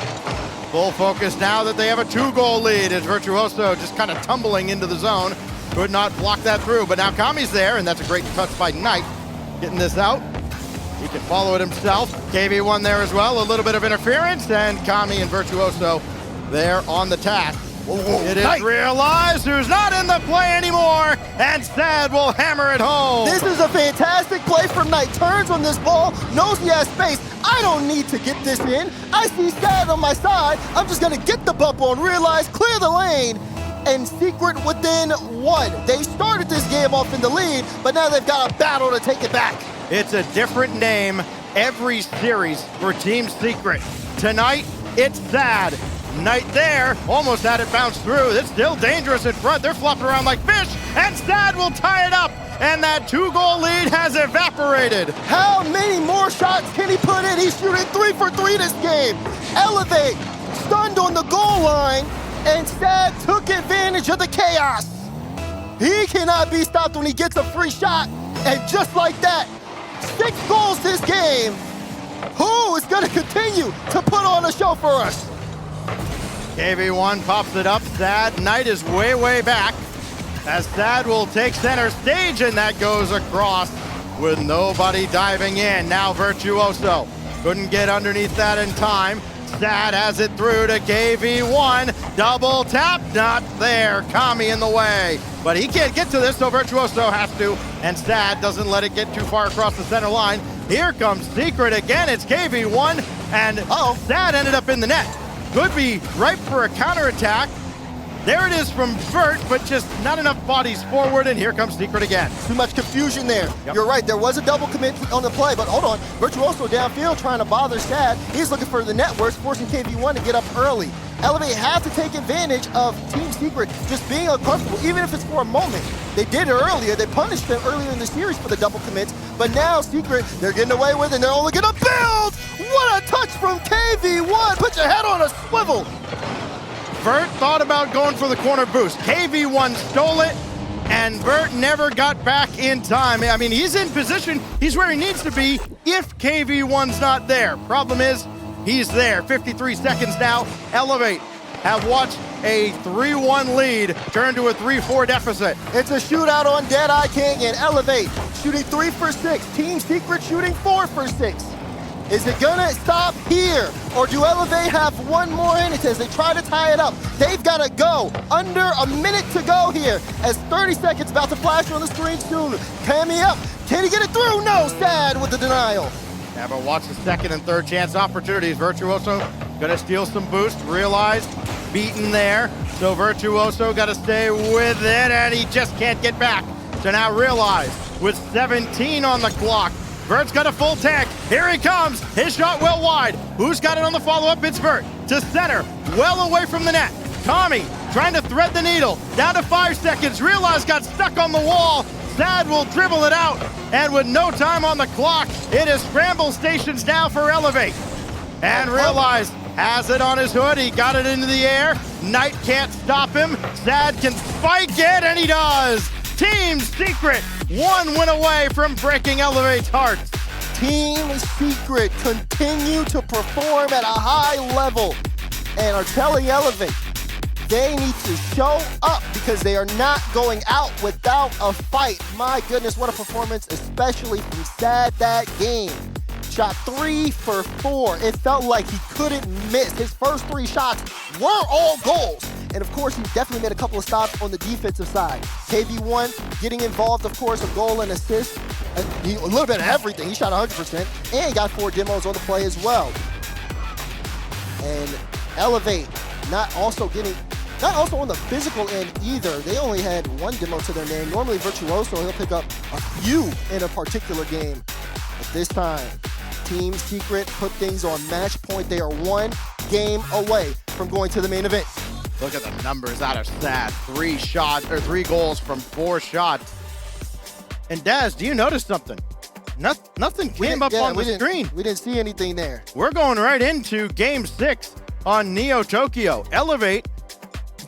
Full focus now that they have a 2-goal lead as Virtuoso just kind of tumbling into the zone. Could not block that through, but now Kami's there, and that's a great touch by Knight. Getting this out. He can follow it himself. KV1 there as well, a little bit of interference, and Kami and Virtuoso there on the task. It is Realize who's not in the play anymore, and Sad will hammer it home. This is a fantastic play from Knight. Turns on this ball, knows he has space. I don't need to get this in. I see Sad on my side. I'm just gonna get the bump on Realize, clear the lane, and Secret within 1. They started this game off in the lead, but now they've got a battle to take it back. It's a different name every series for Team Secret. Tonight, it's Sad. Knight there, almost had it bounce through. It's still dangerous in front. They're flopping around like fish, and Sad will tie it up, and that 2-goal lead has evaporated. How many more shots can he put in? He's shooting 3 for 3 this game. Elevate, stunned on the goal line, and Sad took advantage of the chaos. He cannot be stopped when he gets a free shot, and just like that, 6 goals this game. Who is gonna continue to put on a show for us? KV1 pops it up. Sad. Knight is way, way back as Sad will take center stage, and that goes across with nobody diving in. Now Virtuoso couldn't get underneath that in time. Sad has it through to KV1. Double tap, not there. Kami in the way. But he can't get to this, so Virtuoso has to. And Sad doesn't let it get too far across the center line. Here comes Secret again. It's KV1, and Sad ended up in the net. Could be ripe for a counterattack. There it is from Vert, but just not enough bodies forward, and here comes Secret again. Too much confusion there. Yep. You're right, there was a double commit on the play, but hold on. Virtuoso downfield trying to bother Sad. He's looking for the networks, forcing KV1 to get up early. Elevate has to take advantage of Team Secret just being uncomfortable, even if it's for a moment. They did it earlier. They punished them earlier in the series for the double commits, but now Secret, they're getting away with it, and they're only gonna build! What a touch from KV1! Put your head on a swivel! Vert thought about going for the corner boost. KV1 stole it, and Vert never got back in time. I mean, he's in position. He's where he needs to be if KV1's not there. Problem is, he's there. 53 seconds now. Elevate have watched a 3-1 lead turn to a 3-4 deficit. It's a shootout on Deadeye King, and Elevate shooting 3 for 6. Team Secret shooting 4 for 6. Is it gonna stop here? Or do Elevate have one more in it as they try to tie it up? They've gotta go. Under a minute to go here as 30 seconds about to flash on the screen soon. Kami up. Can he get it through? No, Sad with the denial. Yeah, but watch the second and third chance opportunities. Virtuoso gonna steal some boost. Realize beaten there. So Virtuoso gotta stay with it, and he just can't get back. So now Realize with 17 on the clock. Vert's got a full tank. Here he comes. His shot well wide. Who's got it on the follow-up? It's Vert. To center, well away from the net. Tommy trying to thread the needle. Down to 5 seconds. Realize got stuck on the wall. Sad will dribble it out. And with no time on the clock, it is scramble stations now for Elevate. And Realize has it on his hood. He got it into the air. Knight can't stop him. Sad can spike it, and he does. Team Secret, 1 win away from breaking Elevate's heart. Team Secret continue to perform at a high level and are telling Elevate they need to show up because they are not going out without a fight. My goodness, what a performance, especially from Sad that game. Shot 3 for 4. It felt like he couldn't miss. His first 3 shots were all goals. And of course, he definitely made a couple of stops on the defensive side. KV1 getting involved, of course, a goal and assist. A little bit of everything. He shot 100% and got 4 demos on the play as well. And Elevate not also on the physical end either. They only had 1 demo to their name. Normally Virtuoso, he'll pick up a few in a particular game. But this time, Team Secret put things on match point. They are 1 game away from going to the main event. Look at the numbers out of Sad. 3 goals from 4 shots. And Daz, do you notice something? Nothing came up on the screen. We didn't see anything there. We're going right into Game 6 on Neo Tokyo. Elevate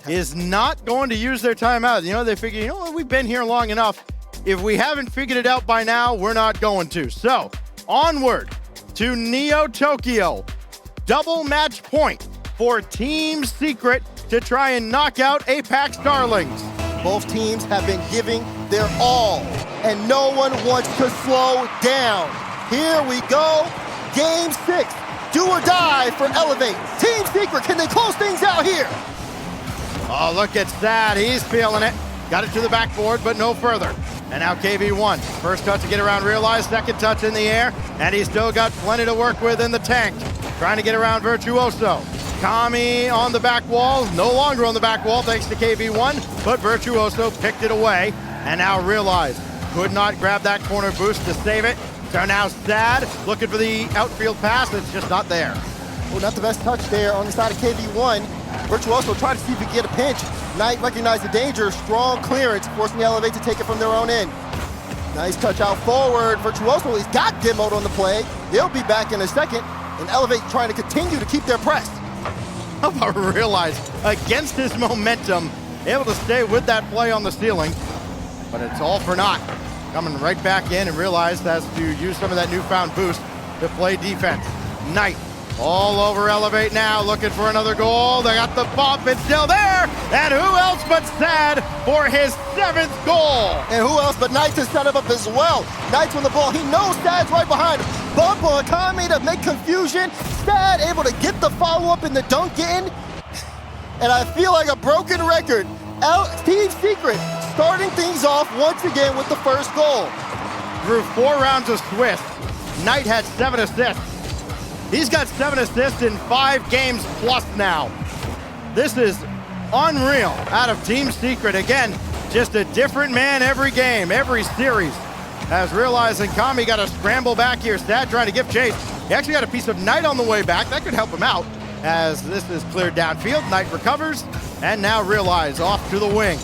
is not going to use their timeout. You know, they figure, you know what, we've been here long enough. If we haven't figured it out by now, we're not going to. So, onward to Neo Tokyo. Double match point for Team Secret to try and knock out Apex Darlings. Both teams have been giving their all, and no one wants to slow down. Here we go, Game 6. Do or die for Elevate. Team Secret, can they close things out here? Oh, look at Sad. He's feeling it. Got it to the backboard, but no further. And now KV1. First touch to get around Realize. Second touch in the air. And he's still got plenty to work with in the tank. Trying to get around Virtuoso. Kami on the back wall. No longer on the back wall thanks to KV1. But Virtuoso picked it away. And now Realize could not grab that corner boost to save it. So now Sad looking for the outfield pass. It's just not there. Well, not the best touch there on the side of KV1. Virtuoso tried to see if he could get a pinch. Knight recognized the danger. Strong clearance, forcing Elevate to take it from their own end. Nice touch out forward. Virtuoso, he's got demoed on the play. They'll be back in a second. And Elevate trying to continue to keep their press. How about Realize, against his momentum, able to stay with that play on the ceiling. But it's all for naught. Coming right back in, and Realize has to use some of that newfound boost to play defense. Knight all over Elevate now, looking for another goal. They got the bump, it's still there. And who else but Sad for his 7th goal? And who else but Knight to set him up as well. Knight's on the ball, he knows Sad's right behind him. Bump on Kami to make confusion. Sad able to get the follow-up in the dunk in. And I feel like a broken record. Team Secret starting things off once again with the first goal. Through 4 rounds of Swiss, Knight had 7 assists. He's got 7 assists in 5 games plus now. This is unreal out of Team Secret. Again, just a different man every game, every series. As Realize and Kami got to scramble back here. Sad trying to give chase. He actually got a piece of Knight on the way back. That could help him out as this is cleared downfield. Knight recovers, and now Realize off to the wing.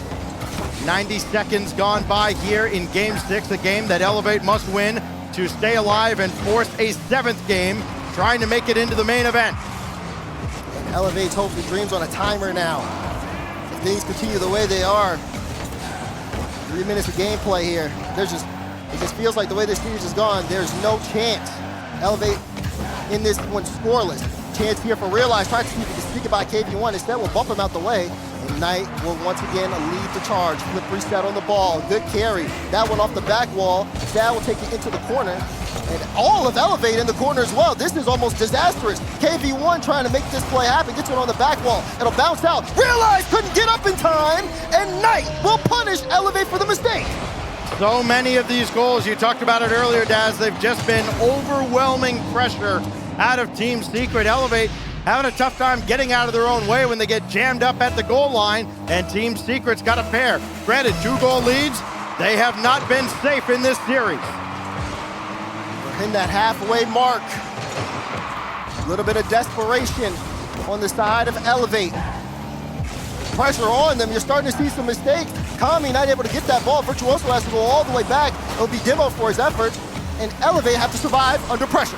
90 seconds gone by here in Game 6, a game that Elevate must win to stay alive and force a 7th game, trying to make it into the main event. And Elevate's hopefully dreams on a timer now. If things continue the way they are, 3 minutes of gameplay here. It just feels like the way this series has gone, there's no chance. Elevate in this one scoreless. Chance here for Realize, trying to see if he can sneak it by KV1. Instead, we'll bump him out the way. And Knight will once again lead the charge. Flip reset on the ball. Good carry. That one off the back wall. Sad will take it into the corner. And all of Elevate in the corner as well. This is almost disastrous. KV1 trying to make this play happen. Gets one on the back wall. It'll bounce out. Realize couldn't get up in time. And Knight will punish Elevate for the mistake. So many of these goals, you talked about it earlier, Daz, they've just been overwhelming pressure out of Team Secret. Elevate having a tough time getting out of their own way when they get jammed up at the goal line, and Team Secret's got a pair. Granted, 2-goal leads, they have not been safe in this series. in that halfway mark. A little bit of desperation on the side of Elevate. Pressure on them, you're starting to see some mistakes. Kami not able to get that ball. Virtuoso has to go all the way back. It'll be Demo for his effort. And Elevate have to survive under pressure.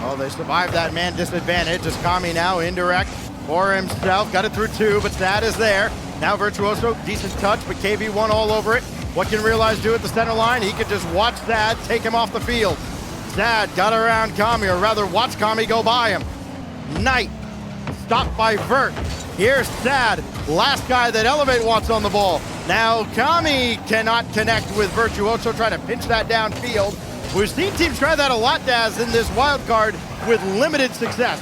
Oh, they survived that man disadvantage as Kami now indirect for himself. Got it through two, but Sad is there. Now Virtuoso, decent touch, but KV1 all over it. What can Realize do at the center line? He could just watch Sad take him off the field. Sad got around Kami, or rather watch Kami go by him. Knight stopped by Vert. Here's Sad, last guy that Elevate wants on the ball. Now Kami cannot connect with Virtuoso, try to pinch that downfield. We've seen teams try that a lot, Daz, in this wild card with limited success.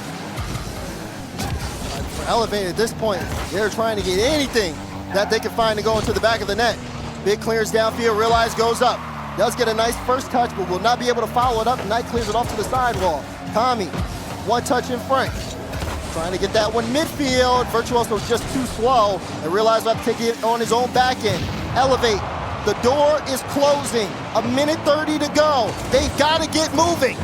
For Elevate at this point, they're trying to get anything that they can find to go into the back of the net. Big clears downfield, Realize goes up. Does get a nice first touch, but will not be able to follow it up. Knight clears it off to the sidewall. Kami, one touch in front. Trying to get that one midfield. Virtuoso is just too slow, and Realize will have to take it on his own back end. Elevate, the door is closing. A minute 30 to go. They've got to get moving.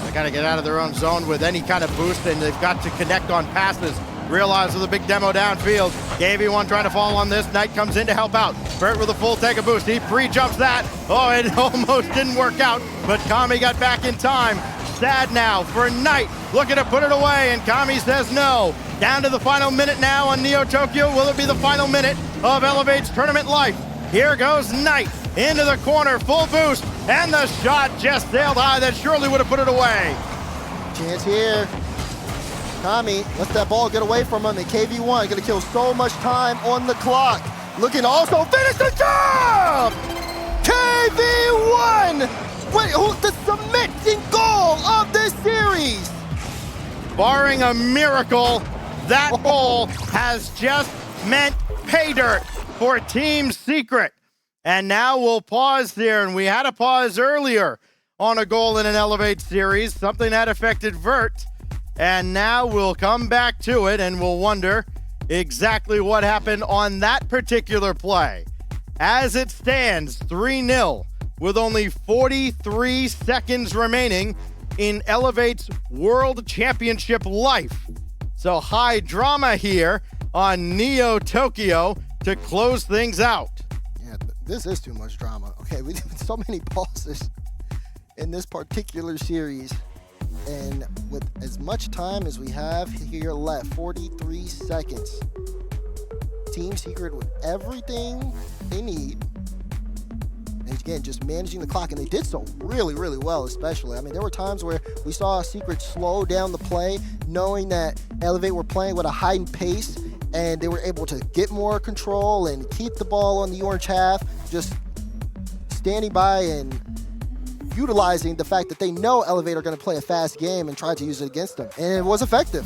They got to get out of their own zone with any kind of boost, and they've got to connect on passes. Realize with a big demo downfield. KV1 trying to fall on this. Knight comes in to help out. Burt with a full take a boost. He pre-jumps that. Oh, it almost didn't work out, but Kami got back in time. Sad now for Knight, looking to put it away, and Kami says no. Down to the final minute now on Neo Tokyo. Will it be the final minute of Elevate's tournament life? Here goes Knight into the corner, full boost, and the shot just sailed high. That surely would have put it away. Chance here. Kami lets that ball get away from him, and KV1 gonna kill so much time on the clock. Looking to also finish the job! KV1! Wait, who's the cementing goal of this series? Barring a miracle, that goal has just meant pay dirt for Team Secret. And now we'll pause there, and we had a pause earlier on a goal in an Elevate series, something that affected Vert. And now we'll come back to it, and we'll wonder exactly what happened on that particular play. As it stands, 3-0, with only 43 seconds remaining in Elevate's World Championship life. So high drama here on Neo Tokyo to close things out. Yeah, this is too much drama. Okay, we did so many pauses in this particular series. And with as much time as we have here left, 43 seconds, Team Secret with everything they need. And again, just managing the clock, and they did so really, really well, especially. I mean, there were times where we saw Secret slow down the play, knowing that Elevate were playing with a heightened pace, and they were able to get more control and keep the ball on the orange half, just standing by and utilizing the fact that they know Elevate are going to play a fast game and try to use it against them. And it was effective.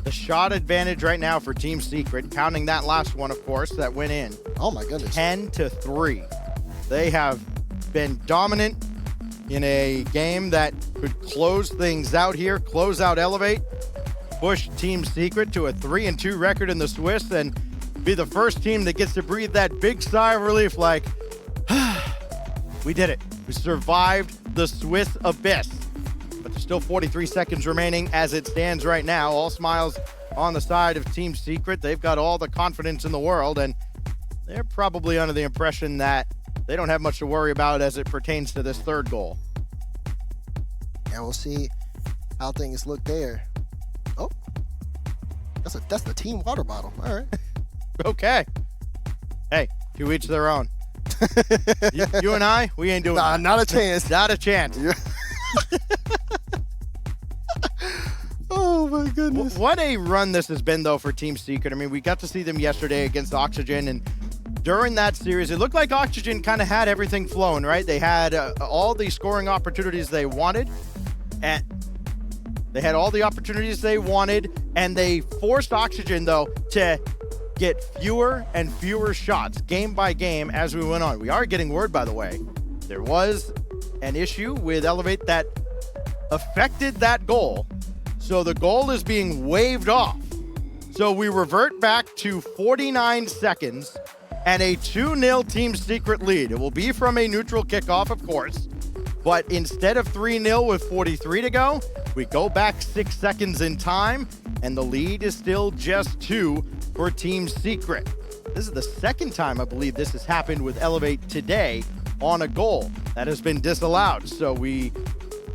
The shot advantage right now for Team Secret, counting that last one, of course, that went in. Oh my goodness. 10-3. They have been dominant in a game that could close things out here, close out Elevate, push Team Secret to a 3-2 record in the Swiss, and be the first team that gets to breathe that big sigh of relief like, we did it. We survived the Swiss abyss. But there's still 43 seconds remaining as it stands right now. All smiles on the side of Team Secret. They've got all the confidence in the world, and they're probably under the impression that they don't have much to worry about as it pertains to this third goal. And we'll see how things look there. Oh, that's the team water bottle. All right. Okay. Hey, to each their own. you and I, we ain't doing Nah, not a chance. Not a chance. Yeah. Oh my goodness. What a run this has been, though, for Team Secret. I mean, we got to see them yesterday against Oxygen, and during that series, it looked like Oxygen kind of had everything flowing, right? They had all the scoring opportunities they wanted, and they had all the opportunities they wanted, and they forced Oxygen, though, to get fewer and fewer shots game by game as we went on. We are getting word, by the way, there was an issue with Elevate that affected that goal. So the goal is being waved off. So we revert back to 49 seconds and a 2-0 Team Secret lead. It will be from a neutral kickoff, of course. But instead of 3-0 with 43 to go, we go back 6 seconds in time, and the lead is still just 2 for Team Secret. This is the second time I believe this has happened with Elevate today on a goal that has been disallowed. So we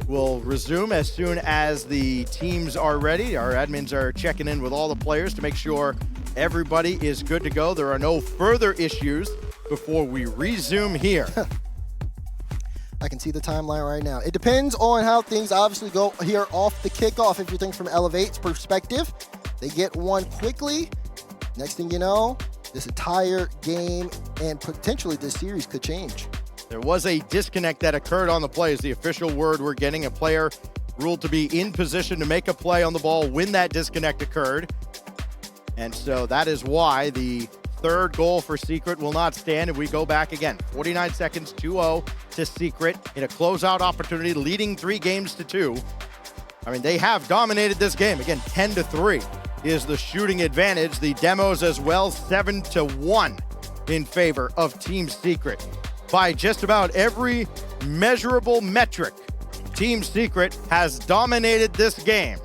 will resume as soon as the teams are ready. Our admins are checking in with all the players to make sure everybody is good to go. There are no further issues before we resume here. I can see the timeline right now. It depends on how things obviously go here off the kickoff. If you think from Elevate's perspective, they get one quickly. Next thing you know, this entire game and potentially this series could change. There was a disconnect that occurred on the play, is the official word we're getting. A player ruled to be in position to make a play on the ball when that disconnect occurred. And so that is why the third goal for Secret will not stand, and we go back again. 49 seconds, 2-0 to Secret in a closeout opportunity, leading 3 games to 2. I mean, they have dominated this game. Again, 10-3 is the shooting advantage. The demos as well, 7-1 in favor of Team Secret. By just about every measurable metric, Team Secret has dominated this game.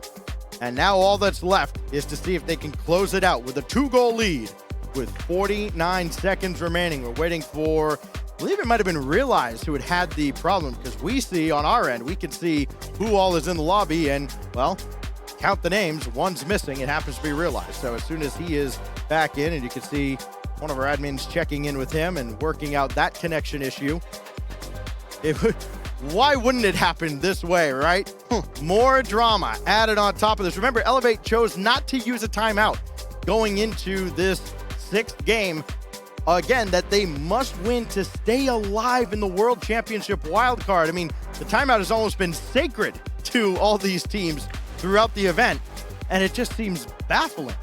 And now all that's left is to see if they can close it out with a 2-goal lead with 49 seconds remaining. We're waiting for, I believe it might have been Realize who had the problem, because we see on our end, we can see who all is in the lobby, and, well, count the names. One's missing. It happens to be Realize. So as soon as he is back in, and you can see one of our admins checking in with him and working out that connection issue. Why wouldn't it happen this way, right? More drama added on top of this. Remember, Elevate chose not to use a timeout going into this 6th game. Again, that they must win to stay alive in the World Championship Wildcard. I mean, the timeout has almost been sacred to all these teams throughout the event, and it just seems baffling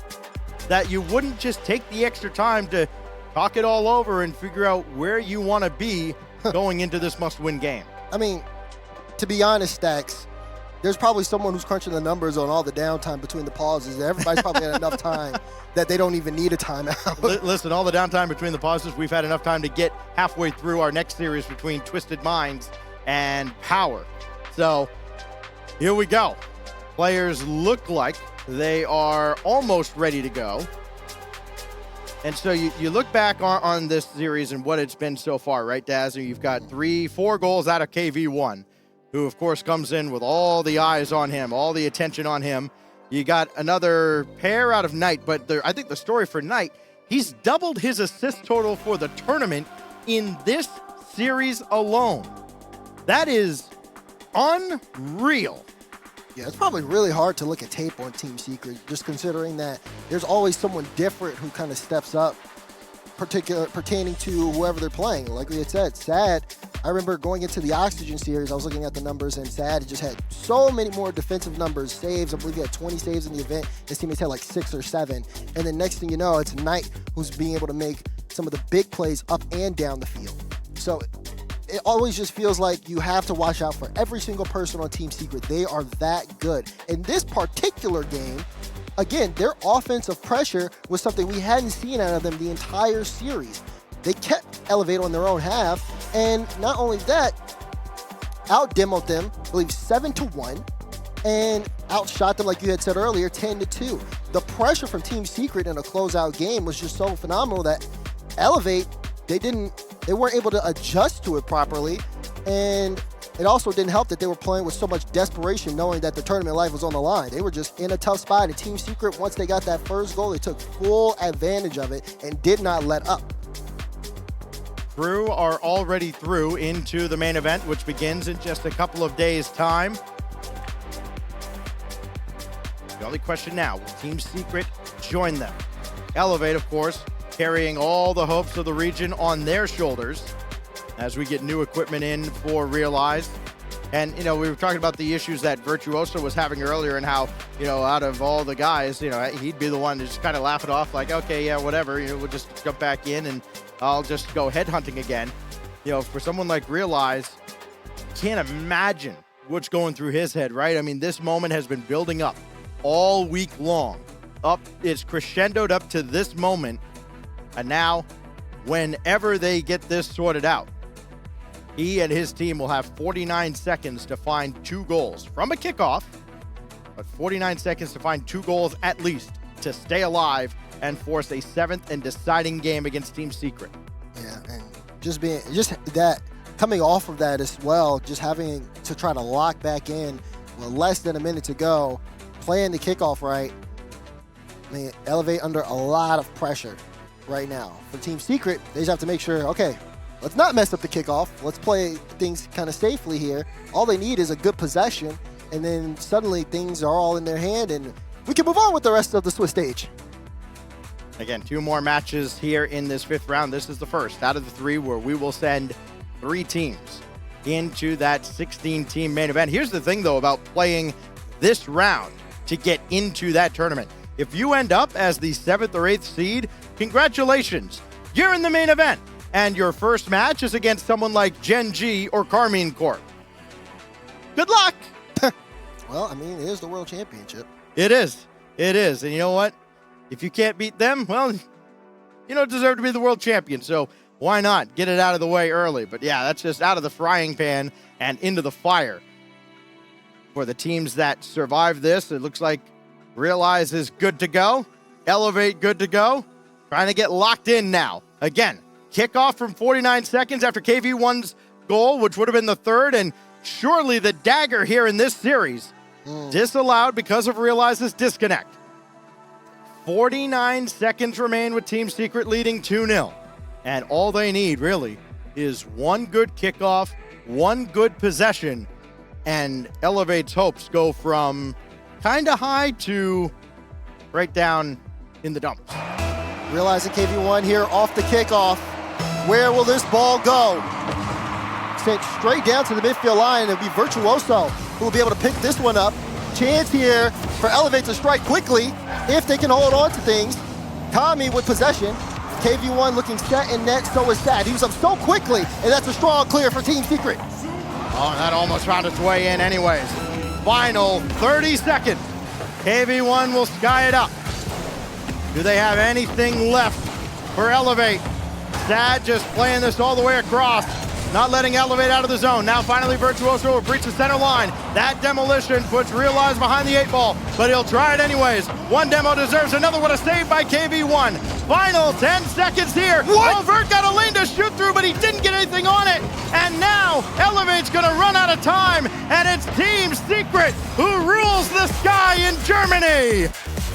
that you wouldn't just take the extra time to talk it all over and figure out where you want to be going into this must-win game. I mean, to be honest, Stacks, there's probably someone who's crunching the numbers on all the downtime between the pauses. Everybody's probably had enough time that they don't even need a timeout. Listen, all the downtime between the pauses, we've had enough time to get halfway through our next series between Twisted Minds and Power. So here we go. Players look like they are almost ready to go. And so you look back on this series and what it's been so far, right, Daz? You've got 4 goals out of KV1, who, of course, comes in with all the eyes on him, all the attention on him. You got another pair out of Knight, but I think the story for Knight, he's doubled his assist total for the tournament in this series alone. That is unreal. Yeah, it's probably really hard to look at tape on Team Secret, just considering that there's always someone different who kind of steps up, pertaining to whoever they're playing. Like we had said, Sad, I remember going into the Oxygen series, I was looking at the numbers, and Sad just had so many more defensive numbers, saves. I believe he had 20 saves in the event. His teammates had like 6 or 7. And then next thing you know, it's Knight who's being able to make some of the big plays up and down the field. So it always just feels like you have to watch out for every single person on Team Secret. They are that good. In this particular game, again, their offensive pressure was something we hadn't seen out of them the entire series. They kept Elevate on their own half, and not only that, out-demoed them, I believe 7-1, and outshot them, like you had said earlier, 10-2. The pressure from Team Secret in a closeout game was just so phenomenal that Elevate, they weren't able to adjust to it properly, and it also didn't help that they were playing with so much desperation, knowing that the tournament life was on the line. They were just in a tough spot, and Team Secret, once they got that first goal, they took full advantage of it and did not let up. Crew are already through into the main event, which begins in just a couple of days' time. The only question now, will Team Secret join them? Elevate, of course, carrying all the hopes of the region on their shoulders as we get new equipment in for Realize. And, we were talking about the issues that Virtuoso was having earlier and how, out of all the guys, he'd be the one to just kind of laugh it off like, okay, yeah, whatever, we'll just jump back in and I'll just go headhunting again. For someone like Realize, can't imagine what's going through his head, right? I mean, this moment has been building up all week long. It's crescendoed up to this moment. And now, whenever they get this sorted out, He and his team will have 49 seconds to find 2 goals from a kickoff, but 49 seconds to find 2 goals at least to stay alive and force a 7th and deciding game against Team Secret. Yeah, and just that coming off of that as well, just having to try to lock back in with less than a minute to go, playing the kickoff right. I mean, Elevate under a lot of pressure right now. For Team Secret, they just have to make sure, okay, let's not mess up the kickoff. Let's play things kind of safely here. All they need is a good possession, and then suddenly things are all in their hand, and we can move on with the rest of the Swiss stage. Again, 2 more matches here in this 5th round. This is the first out of the 3 where we will send 3 teams into that 16-team main event. Here's the thing, though, about playing this round to get into that tournament. If you end up as the 7th or 8th seed, congratulations, you're in the main event. And your first match is against someone like Gen G or Carmine Corp. Good luck. Well, I mean, it is the World Championship. It is. It is. And you know what? If you can't beat them, well, you don't deserve to be the world champion. So why not get it out of the way early? But yeah, that's just out of the frying pan and into the fire. For the teams that survive this, it looks like Realize is good to go. Elevate good to go. Trying to get locked in now. Again, kickoff from 49 seconds after KV1's goal, which would have been the 3rd, and surely the dagger here in this series. Disallowed because of Realize's disconnect. 49 seconds remain with Team Secret leading 2-0. And all they need, really, is 1 good kickoff, 1 good possession, and Elevate's hopes go from kind of high to right down in the dumps. Realizing KV1 here off the kickoff. Where will this ball go? Sent straight down to the midfield line. It'll be Virtuoso who will be able to pick this one up. Chance here for Elevate to strike quickly if they can hold on to things. Tommy with possession. KV1 looking set in net, so is Sad. He was up so quickly, and that's a strong clear for Team Secret. Oh, that almost found its way in anyways. Final 30 seconds. KV1 will sky it up. Do they have anything left for Elevate? Sad just playing this all the way across. Not letting Elevate out of the zone. Now finally Virtuoso will breach the center line. That demolition puts Realize behind the 8 ball, but he'll try it anyways. One demo deserves another one, a save by KV1. Final 10 seconds here. What? Oh, Vert got a lane to shoot through, but he didn't get anything on it. And now Elevate's gonna run out of time, and it's Team Secret who rules the sky in Germany.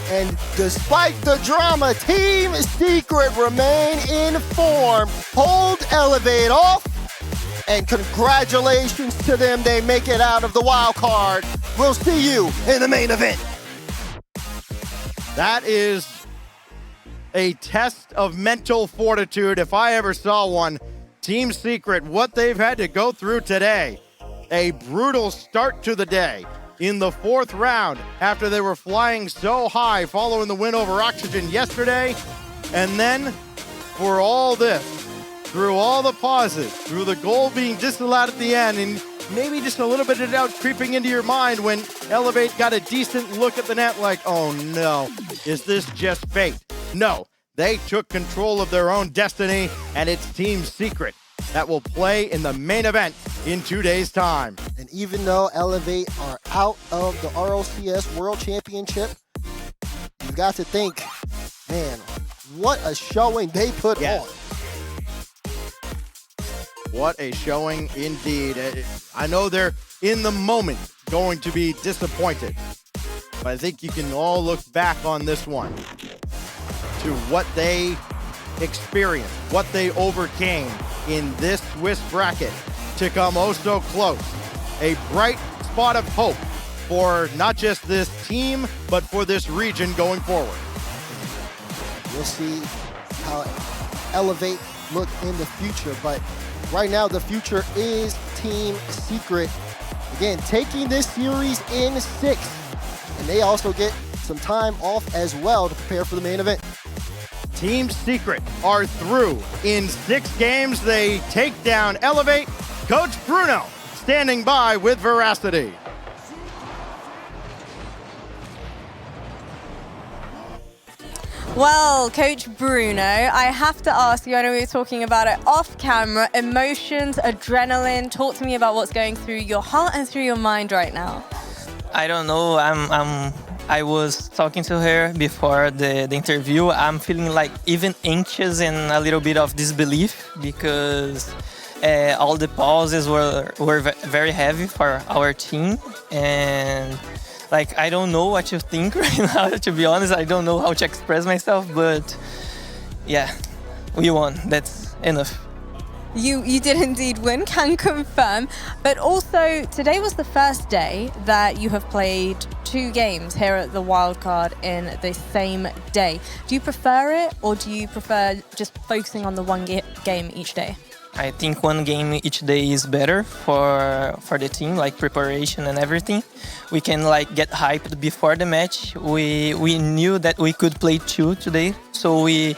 And despite the drama, Team Secret remain in form. Hold Elevate off. And congratulations to them. They make it out of the wild card. We'll see you in the main event. That is a test of mental fortitude if I ever saw one. Team Secret, what they've had to go through today. A brutal start to the day in the 4th round after they were flying so high following the win over Oxygen yesterday. And then for all this, through all the pauses, through the goal being disallowed at the end, and maybe just a little bit of doubt creeping into your mind when Elevate got a decent look at the net like, oh no, is this just fate? No, they took control of their own destiny, and it's Team Secret that will play in the main event in 2 days' time. And even though Elevate are out of the RLCS World Championship, you've got to think, man, what a showing they put on. What a showing indeed. I know they're in the moment going to be disappointed, but I think you can all look back on this one to what they experienced, what they overcame in this Swiss bracket to come oh so close. A bright spot of hope for not just this team, but for this region going forward. We'll see how Elevate look in the future, but right now the future is Team Secret. Again, taking this series in 6th, and they also get some time off as well to prepare for the main event. Team Secret are through in 6 games. They take down Elevate. Coach Bruno standing by with veracity. Well, Coach Bruno, I have to ask you, I know we were talking about it off camera, emotions, adrenaline. Talk to me about what's going through your heart and through your mind right now. I don't know. I was talking to her before the interview. I'm feeling like even anxious and a little bit of disbelief because all the pauses were very heavy for our team, and like I don't know what to think right now. To be honest, I don't know how to express myself, but yeah, we won. That's enough. You did indeed win, can confirm. But also, today was the first day that you have played 2 games here at the Wildcard in the same day. Do you prefer it, or do you prefer just focusing on the one game each day? I think one game each day is better for the team, like preparation and everything. We can like get hyped before the match. We knew that we could play 2 today, so we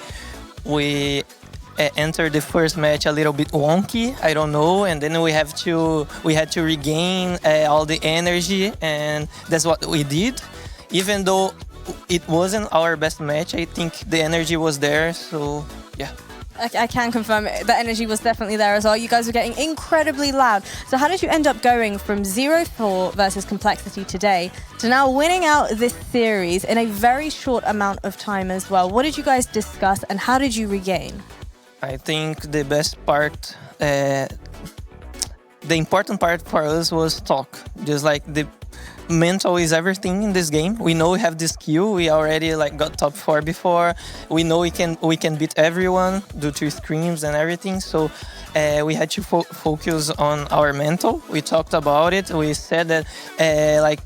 entered the first match a little bit wonky, I don't know, and then we had to regain all the energy, and that's what we did. Even though it wasn't our best match, I think the energy was there, so yeah. I can confirm the energy was definitely there as well. You guys were getting incredibly loud. So how did you end up going from 0-4 versus Complexity today to now winning out this series in a very short amount of time as well? What did you guys discuss and how did you regain? I think the best part, the important part for us was talk. Just like the mental is everything in this game. We know we have this skill. We already like got top 4 before. We know we can beat everyone due to screams and everything. So we had to focus on our mental. We talked about it. We said that like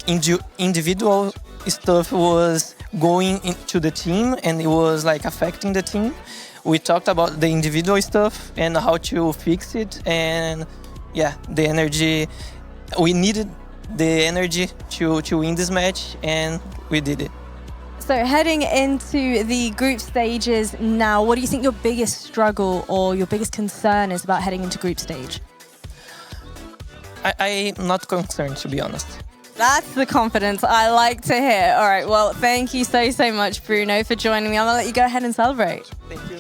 individual stuff was going into the team and it was like affecting the team. We talked about the individual stuff and how to fix it, and yeah, the energy. We needed the energy to win this match, and we did it. So heading into the group stages now, what do you think your biggest struggle or your biggest concern is about heading into group stage? I'm not concerned, to be honest. That's the confidence I like to hear. All right, well, thank you so much, Bruno, for joining me. I'm going to let you go ahead and celebrate. Thank you.